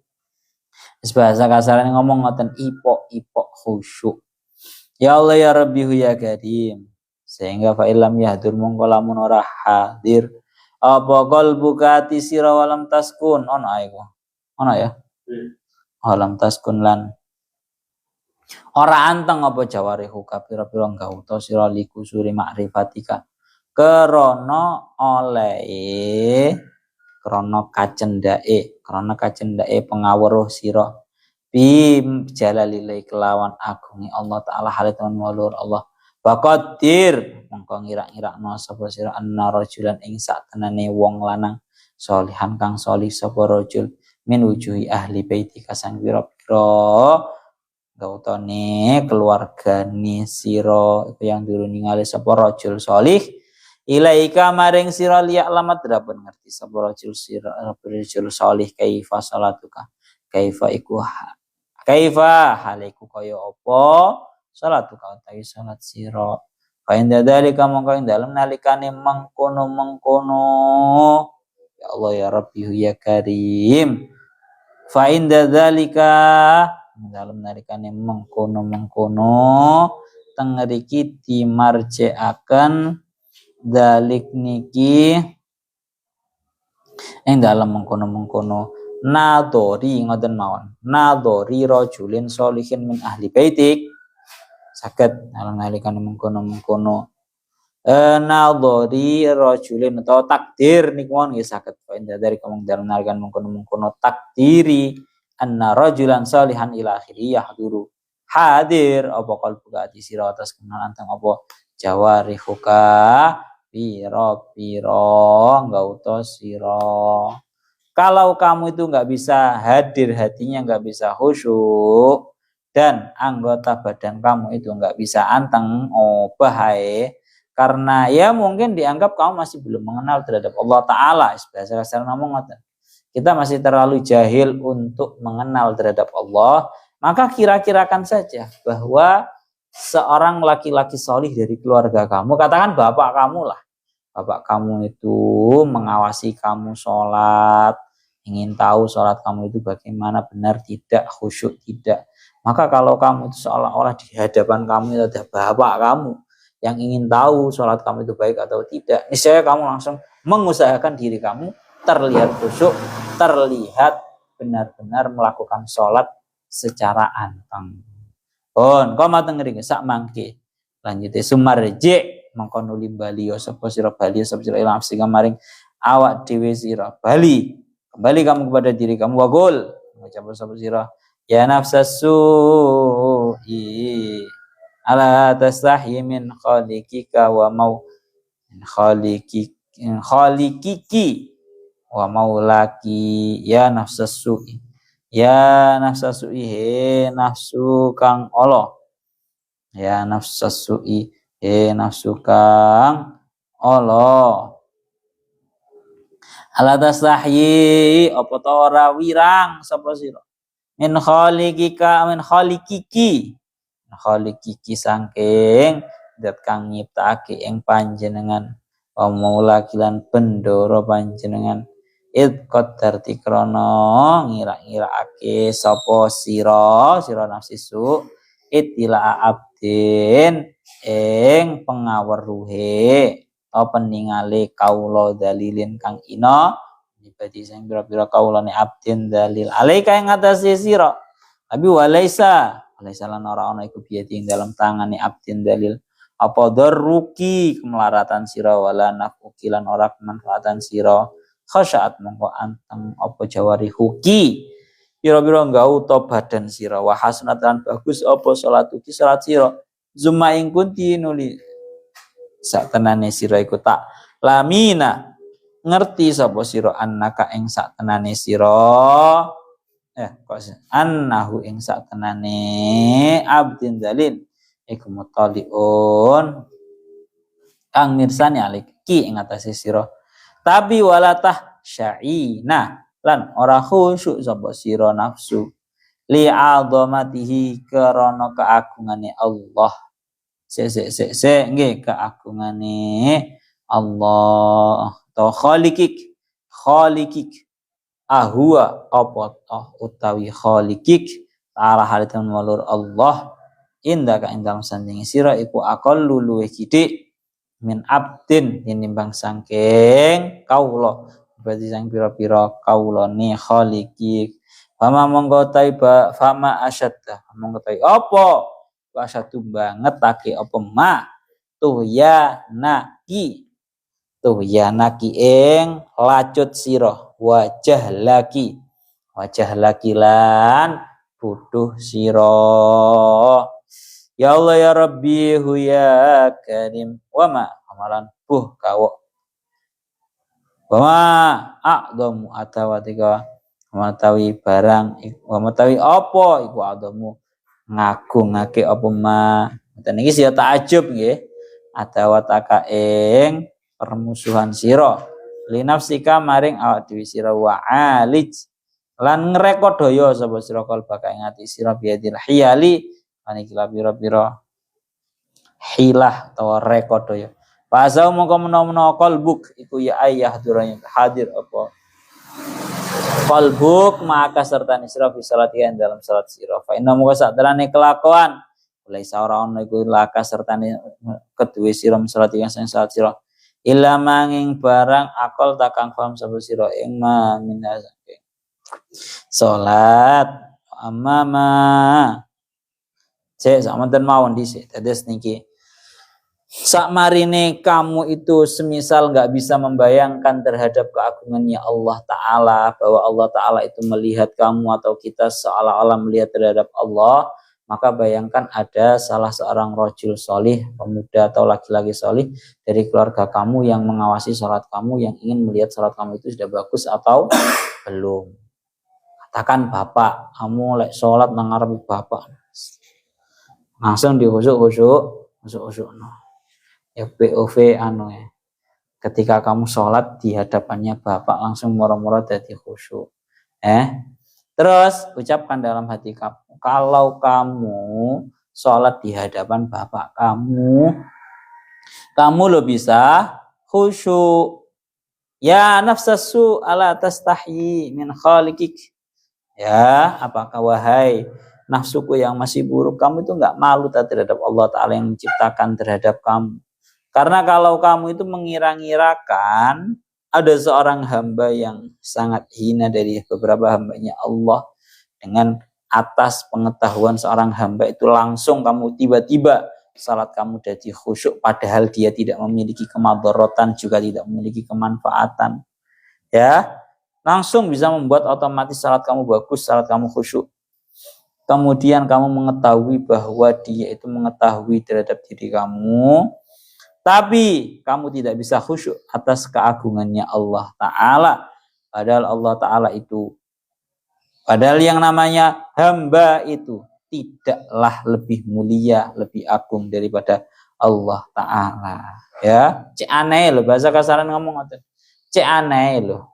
Wis bahasa kasarane ngomong ngoten ipok-ipok khusyuk. Ya Allah ya Rabbi ya Karim. Sehingga fa illam yahdur mongko lamun ora hadir apa qalbuka ati sira walam taskun ono ae kok. Ono ya? Walam taskun lan ora anteng apa jawarihu kapira-pira gauta sira liku suri ma'rifatika krana kacendake pengawruh sira bi jalalilai kelawan agungi Allah taala halitan walur Allah baqadir mongko ngira-ngirakno sapa sira anna rajulan ing saktenane wong lanang solihan kang solih sapa rajul min wujuhi ahli baiti kasang pira-pira gautane keluargane sira iku yang durung ningali sapa rajul solih ilaika maring sira liya alamat drapen ngerti sapa rajul solih kaifa salatuka kaifa haliku kaya apa salatuka utawi salat sira fa inda dzalika mongko ing dalem nalikane mengkono ya Allah ya Rabbi ya Karim fa inda dzalika dalem nalikane mengkono teng mriki dimarjekaken dalik niki ing dalem mengkono nadori ngoten mawon nadori rajulin sholihin min ahli baitik saged dalem nalikane mengkono nadori rajulin atau takdir niku mon nggih saged dari kemung dalem nalikane mengkono takdiri anna rajulan sholihan ila akhiri yahduru hadir apa qalbuka ati sira atas kenalan teng apa jawarihuka pira-pira gauta sira. Kalau kamu itu nggak bisa hadir hatinya, nggak bisa khusyuk, dan anggota badan kamu itu nggak bisa anteng, oh bahaya. Karena ya mungkin dianggap kamu masih belum mengenal terhadap Allah Ta'ala. Bahasa ngomong kita masih terlalu jahil untuk mengenal terhadap Allah. Maka kira-kirakan saja bahwa seorang laki-laki solih dari keluarga kamu, katakan bapak kamu lah. Bapak kamu itu mengawasi kamu sholat, ingin tahu sholat kamu itu bagaimana, benar tidak, khusyuk tidak. Maka kalau kamu itu seolah-olah di hadapan kamu itu ada bapak kamu yang ingin tahu sholat kamu itu baik atau tidak, niscaya kamu langsung mengusahakan diri kamu terlihat khusyuk, terlihat benar-benar melakukan sholat secara anteng. Kau mateng ngeri sak mangke. Lanjutnya sumarje mengkono limbali sapa sira bali sapa sira ilang sing maring awak dhewe sira bali. Kembali kamu kepada diri kamu wagul mengucap sapa sira ya nafsasu ala tastahi min khaliqika wa mau khaliqiki wa maulaki ya nafsasu he nafsu kang Allah ya nafsasu he nafsu kang Allah ala tasahyi apa ta ora wirang sapa sira min khaliqiki Khaliqiki sangking dat kang nyiptake ing panjenengan wa maula kilan bendoro panjenengan id qadarti krana ngira-ngirakake sapa sira nafsisu itila abdin ing pengaweruhe apa ningali kaula dalilin kang ina dibadi sing pira-pira kaulane abdin dalil alaika ing atase sira tapi walaisa lan ora ana iku biati ing dalam tangane abdin dalil apa darruki kemelaratan sira wala nafuki lan ora kemanfaatan sira khasyaat mongko anteng apa jawari huki pira-pira ngauta badan sira wa hasanatan bagus apa salatuki salat sira zuma ing kunti nuli sak tenane sira iku tak lamina ngerti sapa sira annaka ing sak tenane sira annahu ing sak tenane abdin dalil iku mutaliun kang mirsani aliki ing atase sira tapi walatah sya'ina lan ora khusyuk sapa sira nafsu li azamatihi karana keagungane Allah se nggih keagungane Allah ta khaliqik ahwa apa utawi khaliqik ta'ala halitan walur Allah indaka ing dalem sandinge sira iku aqallu luwih sithik min abdin tinimbang sangking kaula berarti sang pira-pira kaulane khaliqik fama monggo taiba fama asyadda monggo tai apa asyaddu banget take apa ma tuh ya naki ing lacut sira wajah laki lan butuh sira ya Allah ya Rabbi ya Karim wa ma amalan kawo wa ma a'dhamu atawatika matawi barang wa matawi apa iku a'dhamu ngagungake apa ma ten iki sia takjub nggih atawataka ing permusuhan sira linafsika maring awak dhewe sira wa alij lan ngrekod daya sapa sira kalbaka ing ati sira biadil hiyali aniki pira-pira hilah utawa rekod daya pasau mongko menawa qalbuk iku ya ayah durane hadir apa qalbuk maka serta sira fi salatiha dalam salat sira fa inna mongko sadarane kelakuan oleh saorang iku laka sertane kedue sira salatiha sing salat sira illa manging barang akal takang paham sapa sira ing ma minazake salat amama samanten mawon dhisik dados niki sakmarine kamu itu semisal enggak bisa membayangkan terhadap keagungannya Allah Ta'ala bahwa Allah Ta'ala itu melihat kamu atau kita seolah-olah melihat terhadap Allah maka bayangkan ada salah seorang rajul solih, pemuda atau laki-laki solih dari keluarga kamu yang mengawasi sholat kamu, yang ingin melihat sholat kamu itu sudah bagus atau belum. Katakan bapak, kamu lek sholat nang ngarepe bapak, langsung dihusuk-husuk no. Ya POV anu ya. Ketika kamu sholat di hadapannya bapak langsung moro-moro dadi khusyuk. Terus ucapkan dalam hati kamu, kalau kamu sholat di hadapan bapak kamu lo bisa khusyuk. Ya nafsasu ala tastahyi min khaliqik. Ya, apakah wahai nafsuku yang masih buruk, kamu itu enggak malu terhadap Allah Ta'ala yang menciptakan terhadap kamu. Karena kalau kamu itu mengira-ngirakan ada seorang hamba yang sangat hina dari beberapa hambanya Allah, dengan atas pengetahuan seorang hamba itu langsung kamu tiba-tiba salat kamu jadi khusyuk padahal dia tidak memiliki kemadharatan juga tidak memiliki kemanfaatan, ya langsung bisa membuat otomatis salat kamu bagus, salat kamu khusyuk. Kemudian kamu mengetahui bahwa dia itu mengetahui terhadap diri kamu, tapi kamu tidak bisa khusyuk atas keagungannya Allah Ta'ala. Padahal yang namanya hamba itu tidaklah lebih mulia, lebih agung daripada Allah Ta'ala. Ya, cek aneh loh, bahasa kasaran ngomong ngoten. Cek aneh loh.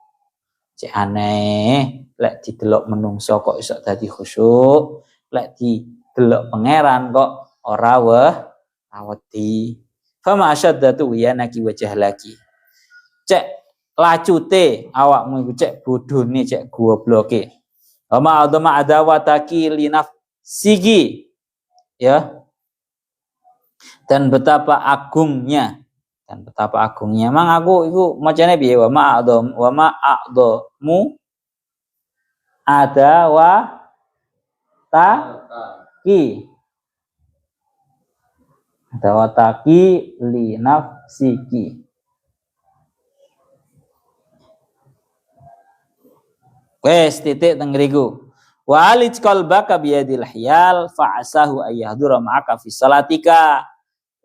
Cek aneh, lek didelok menungso kok iso dadi khusyuk, lek didelok pangeran kok ora wedi. Fama asyaddatu yanaki wajah lagi. Cek lacute awakmu iku cek bodhone cek gobloke. Ama adama adawataki linafsiki ya. Dan betapa agungnya Mang aku iku macane piye wa ma a'dhamu adawataki linafsiki. Wes titik teng ngriku. Wa alij qalbaka biyadil hiyal fa'asahu ayyahdura ma'aka fi salatika.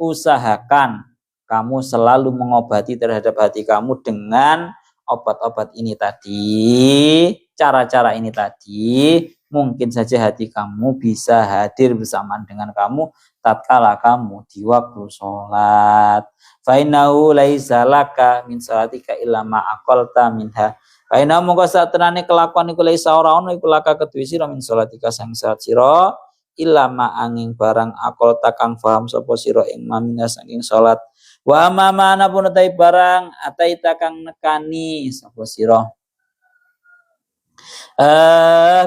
Usahakan kamu selalu mengobati terhadap hati kamu dengan obat-obat ini tadi, cara-cara ini tadi. Mungkin saja hati kamu bisa hadir bersamaan dengan kamu tatkala kamu di waktu sholat. Fa innahu laisa laka min salatika illa ma aqalta minha. Kaina mongko satenane kelakuan iku laisa ora ono iku laka kedue sira min salatika sang salat sira illa ma angin barang akol takang faham sapa sira ing mamina saking salat wa mamana pun utai barang ataita kang nekani sapa sira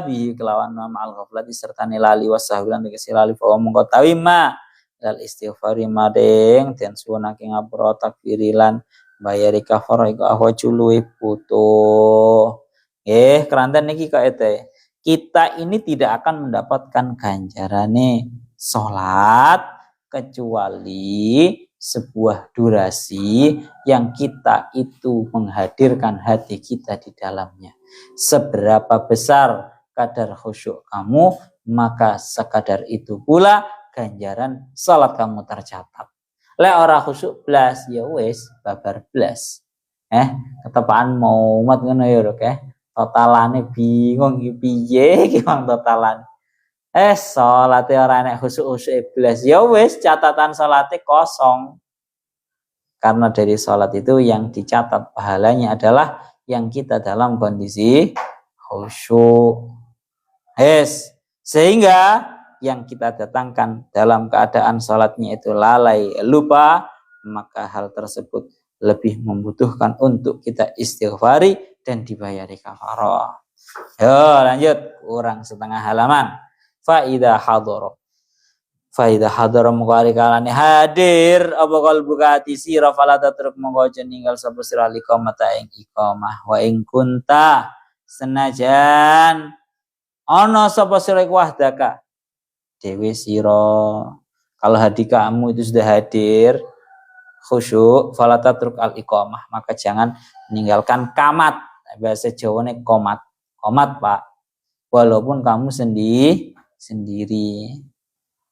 bi kelawan ma'al ghaflati sertane lali wasahwilan tegese lali fa mongko tawi ma dal istighfari madeng den suwunake ngapura takbirilan bayari kafara iku ahwaju luwih butuh. Keranten niki kok ete. Kita ini tidak akan mendapatkan ganjarane salat kecuali sebuah durasi yang kita itu menghadirkan hati kita di dalamnya. Seberapa besar kadar khusyuk kamu, maka sekadar itu pula ganjaran salat kamu tercatat. Lek ora khusyuk blas ya wis babar blas. Ketepaan mau umat ngono ya rek totalane bingung iki piye iki wong totalan. Salate ora enek khusyuk blas ya wis catatan salate kosong. Karena dari salat itu yang dicatat pahalanya adalah yang kita dalam kondisi khusyuk. Sehingga yang kita datangkan dalam keadaan salatnya itu lalai lupa, maka hal tersebut lebih membutuhkan untuk kita istighfari dan dibayari kafarah. Yo lanjut, kurang setengah halaman. Faida hadara mukari kalane hadir apa qalbuka ati sira fala tatruk monggo aja ninggal sapa sira liqamata ing iqamah wa ing kunta senajan ana sapa sira iku wahdaka dewe siro. Kalau hati kamu itu sudah hadir khusyuk falatatruk al iqamah, maka jangan meninggalkan qamat. Bahasa Jawane qomat Pak, walaupun kamu sendiri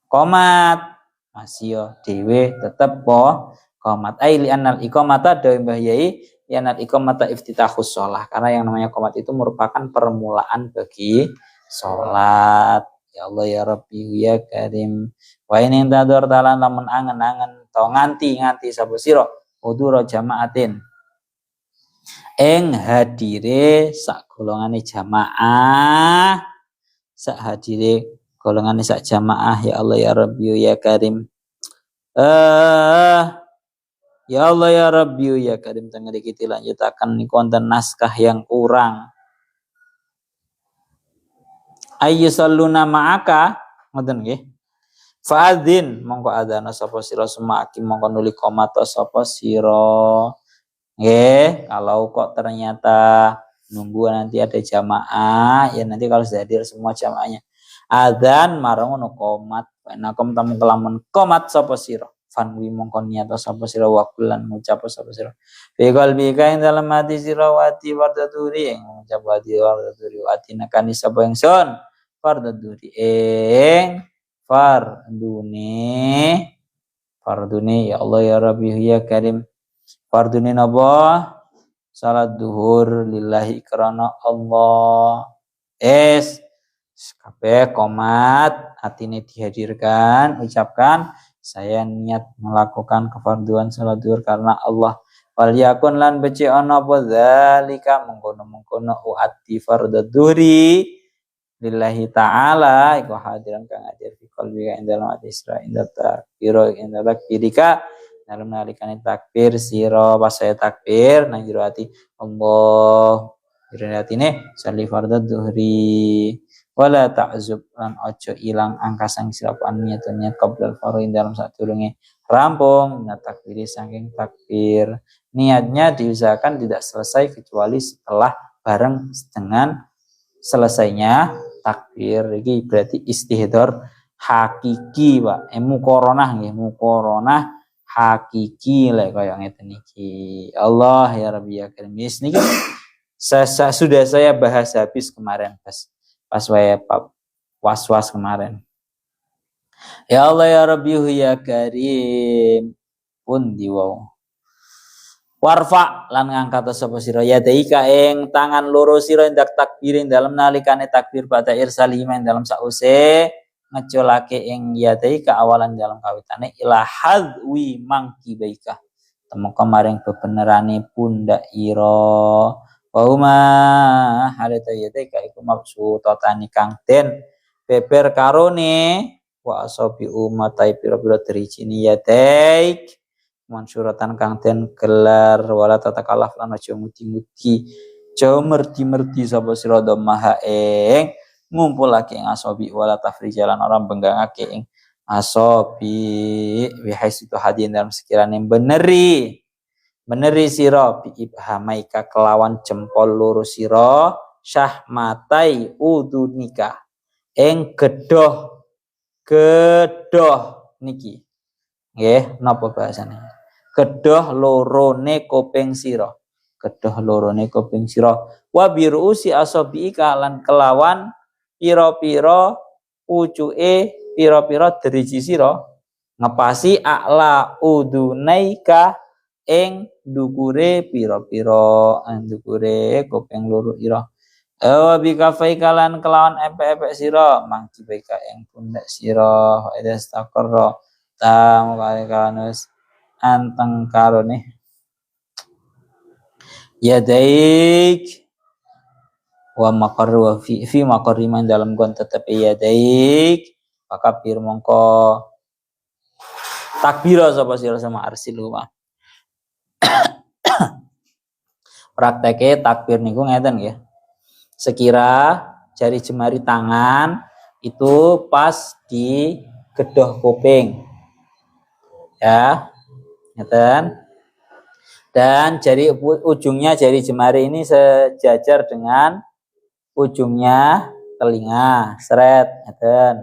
qomat masih dewe tetap qomat li anal iqamata dewe Mbah Yai lianal iqamata iftitahus shalah, karena yang namanya qomat itu merupakan permulaan bagi salat. Ya Allah ya Rabbi ya Karim. Wa ini tadur talan lamun angen-angen to nganti sapa sira udura jamaatin. Ing hadire sak golongane jamaah. Sak hadire golongane sak jamaah ya Allah ya Rabbi ya Karim. Ya Allah ya Rabbi ya Karim tengah kita lanjutaken niku wonten naskah yang kurang. Ayyusalluna ma'aka ngoten nggih. Fa'adzin mongko adzana sapa sira sumaki mongko nuli qomata sapa sira. Nggih, kalau kok ternyata nunggu nanti ada jamaah, ya nanti kalau sudah hadir semua jamaahnya adzan marang ngono qomat. Nakum tamu kelamun qomat sapa sira. Fanwi mongko niata sapa sira wa kulan ngucap sapa sira. Fi qalbika ing dalem ati sira wati wardaturi ngucap wati wardaturi wati nakani sapa ingsun. Farduduri fardune ya Allah ya Rabbi ya Karim. Fardune napa? Salat duhur lillahi karena Allah. Kabeh qomat atine dihadirkan, ucapkan saya niat melakukan kefarduan salat duhur karena Allah. Wal yakun lan beci ana apa zalika mengkono uati fardhu duhri lillahi ta'ala iku hadiran kang hadir fi qalbika ing dalam ati sira inda takbir ing takbirika dalam nalikane takbir sira pas saya takbir nang jero ati Allah jero atine sholli fardhu dhuhri wala ta'zub lan ojo ilang angka sang sira niatnya qabla fardhu ing dalam sadurunge rampung nah takbiri saking takbir niatnya diusahakan tidak selesai kecuali setelah bareng dengan selesainya takbir. Iki berarti istihdor hakiki, Pak. Muqaranah nggih, muqaranah hakiki lek kaya ngeten iki. Allah ya Rabbi ya Karim. Niki sudah saya bahas habis kemarin pas was-was kemarin. Ya Allah ya Rabbi ya Karim. Pun diwau. Warfa lan ngangkat sapa sira yadaika ing tangan loro sira ndak takbirin dalam nalikane takbir pada irsalima ing dalam sause ngeculake ing yadaika awalan dalam kawitane ila hadwi mangkibaika temu kemaring bebenerane pundak ira wa huma halata yadaika iku maksudane kang den beber karone wa asabi umatai pira-pira drijine yadaik mansuratan kang den gelar wala tatakalaf lan aja muti-muti aja merti-merti sapa sira maha ing ngumpulake ing asobi wala tafrijalan orang benggangake ing asobi wihais itu hadin dalam sekirane beneri sira bi ibhamaika kelawan jempol loro sira syahmatai udunika ing gedhoh niki nggih napa bahasane gedhoh lorone kuping sira wa birusi asabi kalan kelawan pira-pira pucuke pira-pira driji sira ngepasi a'la udunaika ing ndukure pira-pira ndukure kuping loro ira wa bikafai kalan kelawan epek-epek sira mangki baika ing pundak sira edes takarra tamu kali kanus anteng karone yadaik wa maqar wa fi maqariman dalam gon tetapi yadaik maka bir mongko takbira sapa sira sama arsil wa prakteke takbir niku ngeten nggih sekira jari jemari tangan itu pas di gedhoh kuping ya ngeten dan ujungnya jari jemari ini sejajar dengan ujungnya telinga seret ngeten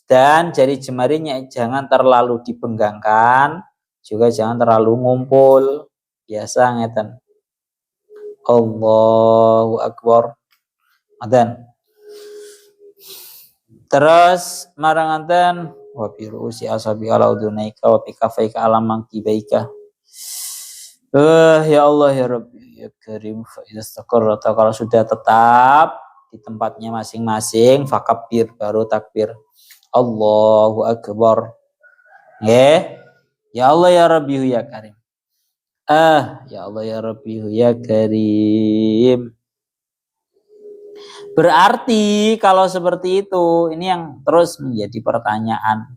dan jari jemarinya jangan terlalu dibenggangkan juga jangan terlalu ngumpul biasa ngeten Allahu Akbar ngeten terus marang ngeten wa birusi asabi ala udunaika wa bikafaika ala mangkibaika ya Allah ya Rabbi ya Karim fa idastaqarrata kalau sudah tetap di tempatnya masing-masing fakabir baru takbir Allahu Akbar ya Allah ya Rabbi ya Karim ya Allah ya Rabbi ya Karim. Berarti kalau seperti itu ini yang terus menjadi pertanyaan.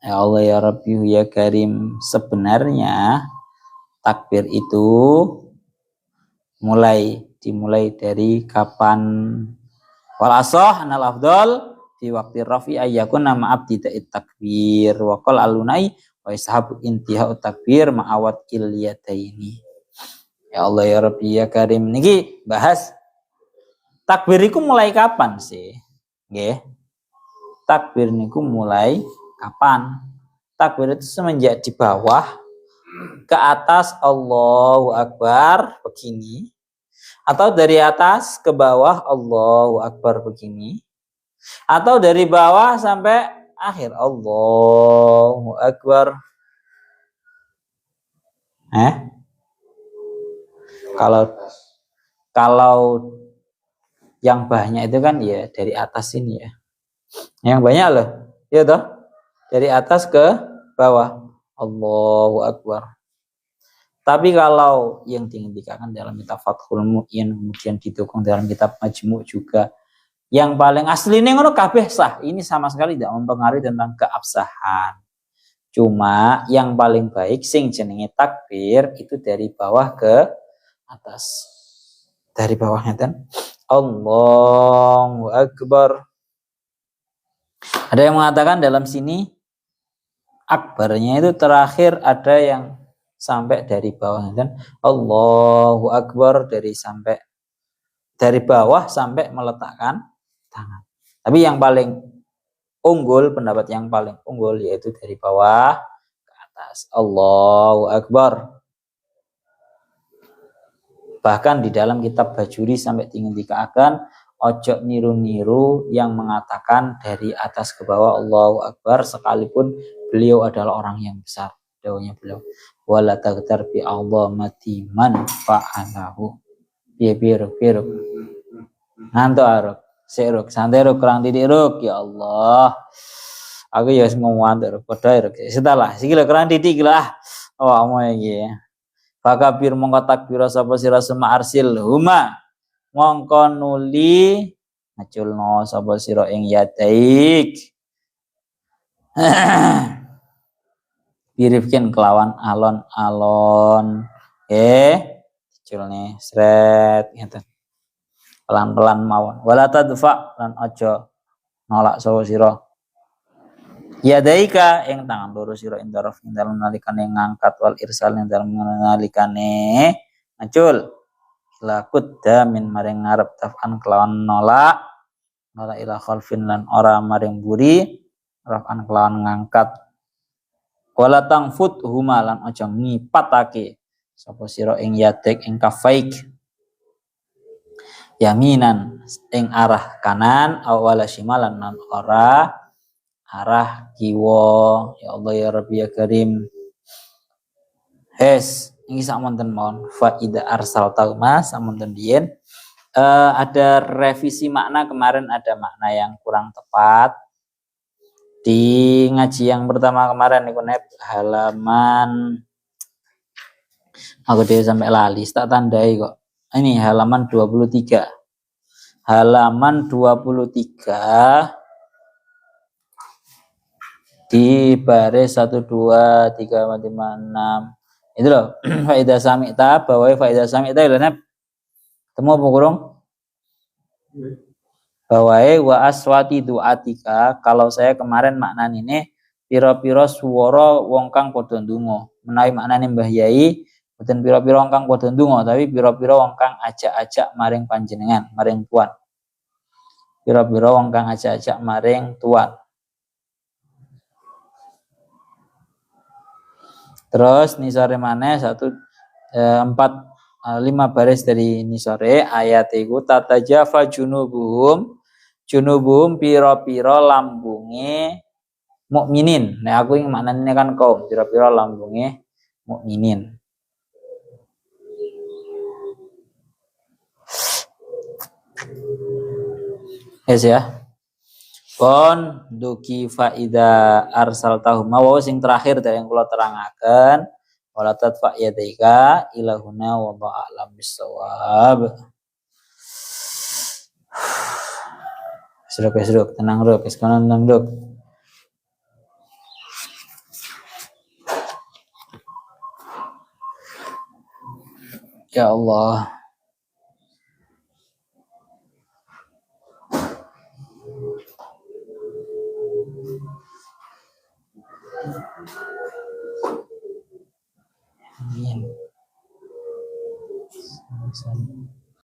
Ya Allah ya Rabbi ya Karim, sebenarnya takbir itu dimulai dari kapan? Wal asah anal afdal fi waqti rafi ayyakun nama abdi takbir wa qal alunai wa ishabu intihau takbir ma'awat ilyataini. Ya Allah ya Rabbi ya Karim niki bahas takbir niku mulai kapan sih? Nggih. Takbir niku mulai kapan? Takbir itu semenjak di bawah ke atas Allahu Akbar begini atau dari atas ke bawah Allahu Akbar begini atau dari bawah sampai akhir Allahu Akbar. Kalau yang banyak itu kan ya dari atas ini ya. Yang banyak loh. Ya toh? Dari atas ke bawah. Allahu Akbar. Tapi kalau yang diindikakan dalam kitab Fathul Mu'in kemudian didukung dalam kitab Majmu' juga Yang paling asli ini ngono kabeh sah. Ini sama sekali tidak mempengaruhi tentang keabsahan. Cuma yang paling baik sing jenenge takbir itu dari bawah ke atas. Dari bawahnya kan Allahu Akbar. Ada yang mengatakan dalam sini akbarnya itu terakhir ada yang sampai dari bawah kan Allahu Akbar dari bawah sampai meletakkan tangan. Tapi yang paling unggul, pendapat yang paling unggul yaitu dari bawah ke atas. Allahu Akbar. Bahkan di dalam kitab Bajuri sampai dikatakan ojo niru-niru yang mengatakan dari atas ke bawah Allahu Akbar sekalipun beliau adalah orang yang besar. Dawanya beliau wala taghtar bi mati man fa'alahu. Biru ngantuk aruk seruk santai ruk kurang titik ruk ya Allah. Aku ya ngomong ngantuk padha ruk. Setelah sikile kurang titik lah. Oh amo iki. Fakabir mongko takbir sapa sira sema arsil huma mongko nuli ngaculno sapa sira ing yadaik. Birifkin kelawan alon-alon. Diculne sret ngeten. Pelan-pelan mawon. Wala tadfa lan aja nolak sapa sira. Yadaika ing tangan loro sira indaraf ing dalem nalikane ngangkat wal irsal ing dalem nalikane ngacul lakut min maring ngarep tafan kelawan nolak ila khalfin lan ora maring buri rafan kelawan ngangkat wala tangfut huma lan aja ngipatake sapa sira ing yadek ing kafaik yaminan ing arah kanan awala shimalan lan ora arah kiwa. Ya Allah ya Rabbi ya Karim. Ini samonten mohon faida arsal tauma samonten dien. Ada revisi makna kemarin, ada makna yang kurang tepat di ngaji yang pertama kemarin niku halaman aku dia sampai lali tak tandai kok. Ini halaman 23. Halaman 23 di baris 1 2 3 4 5 6 itu loh. Faedah sami'ta bahwa faedah sami'ta ilana temu apa kurung bahwa wa aswati duatika. Kalau saya kemarin maknan ini pira-pira swara wong kang padha ndonga menawi maknane Mbah Yai boten pira-pira wong kang padha ndonga tapi pira-pira wong kang ajak-ajak maring panjenengan maring tuan pira-pira wong kang ajak-ajak maring tuan. Terus nisore maneh 5 baris dari nisore ayat iku tatajafa junubuhum pira-pira lambunge mukminin. Nah aku yang maknane kan kaum pira-pira lambunge mukminin. Yes ya. Pon duki faida arsal tahu mau sing terakhir dari yang kula terangaken wala tadfa yadaika ilahuna wa ba'alam bisawab. Seduk tenang ruk sekarang tenang ruk. Ya Allah. Amin.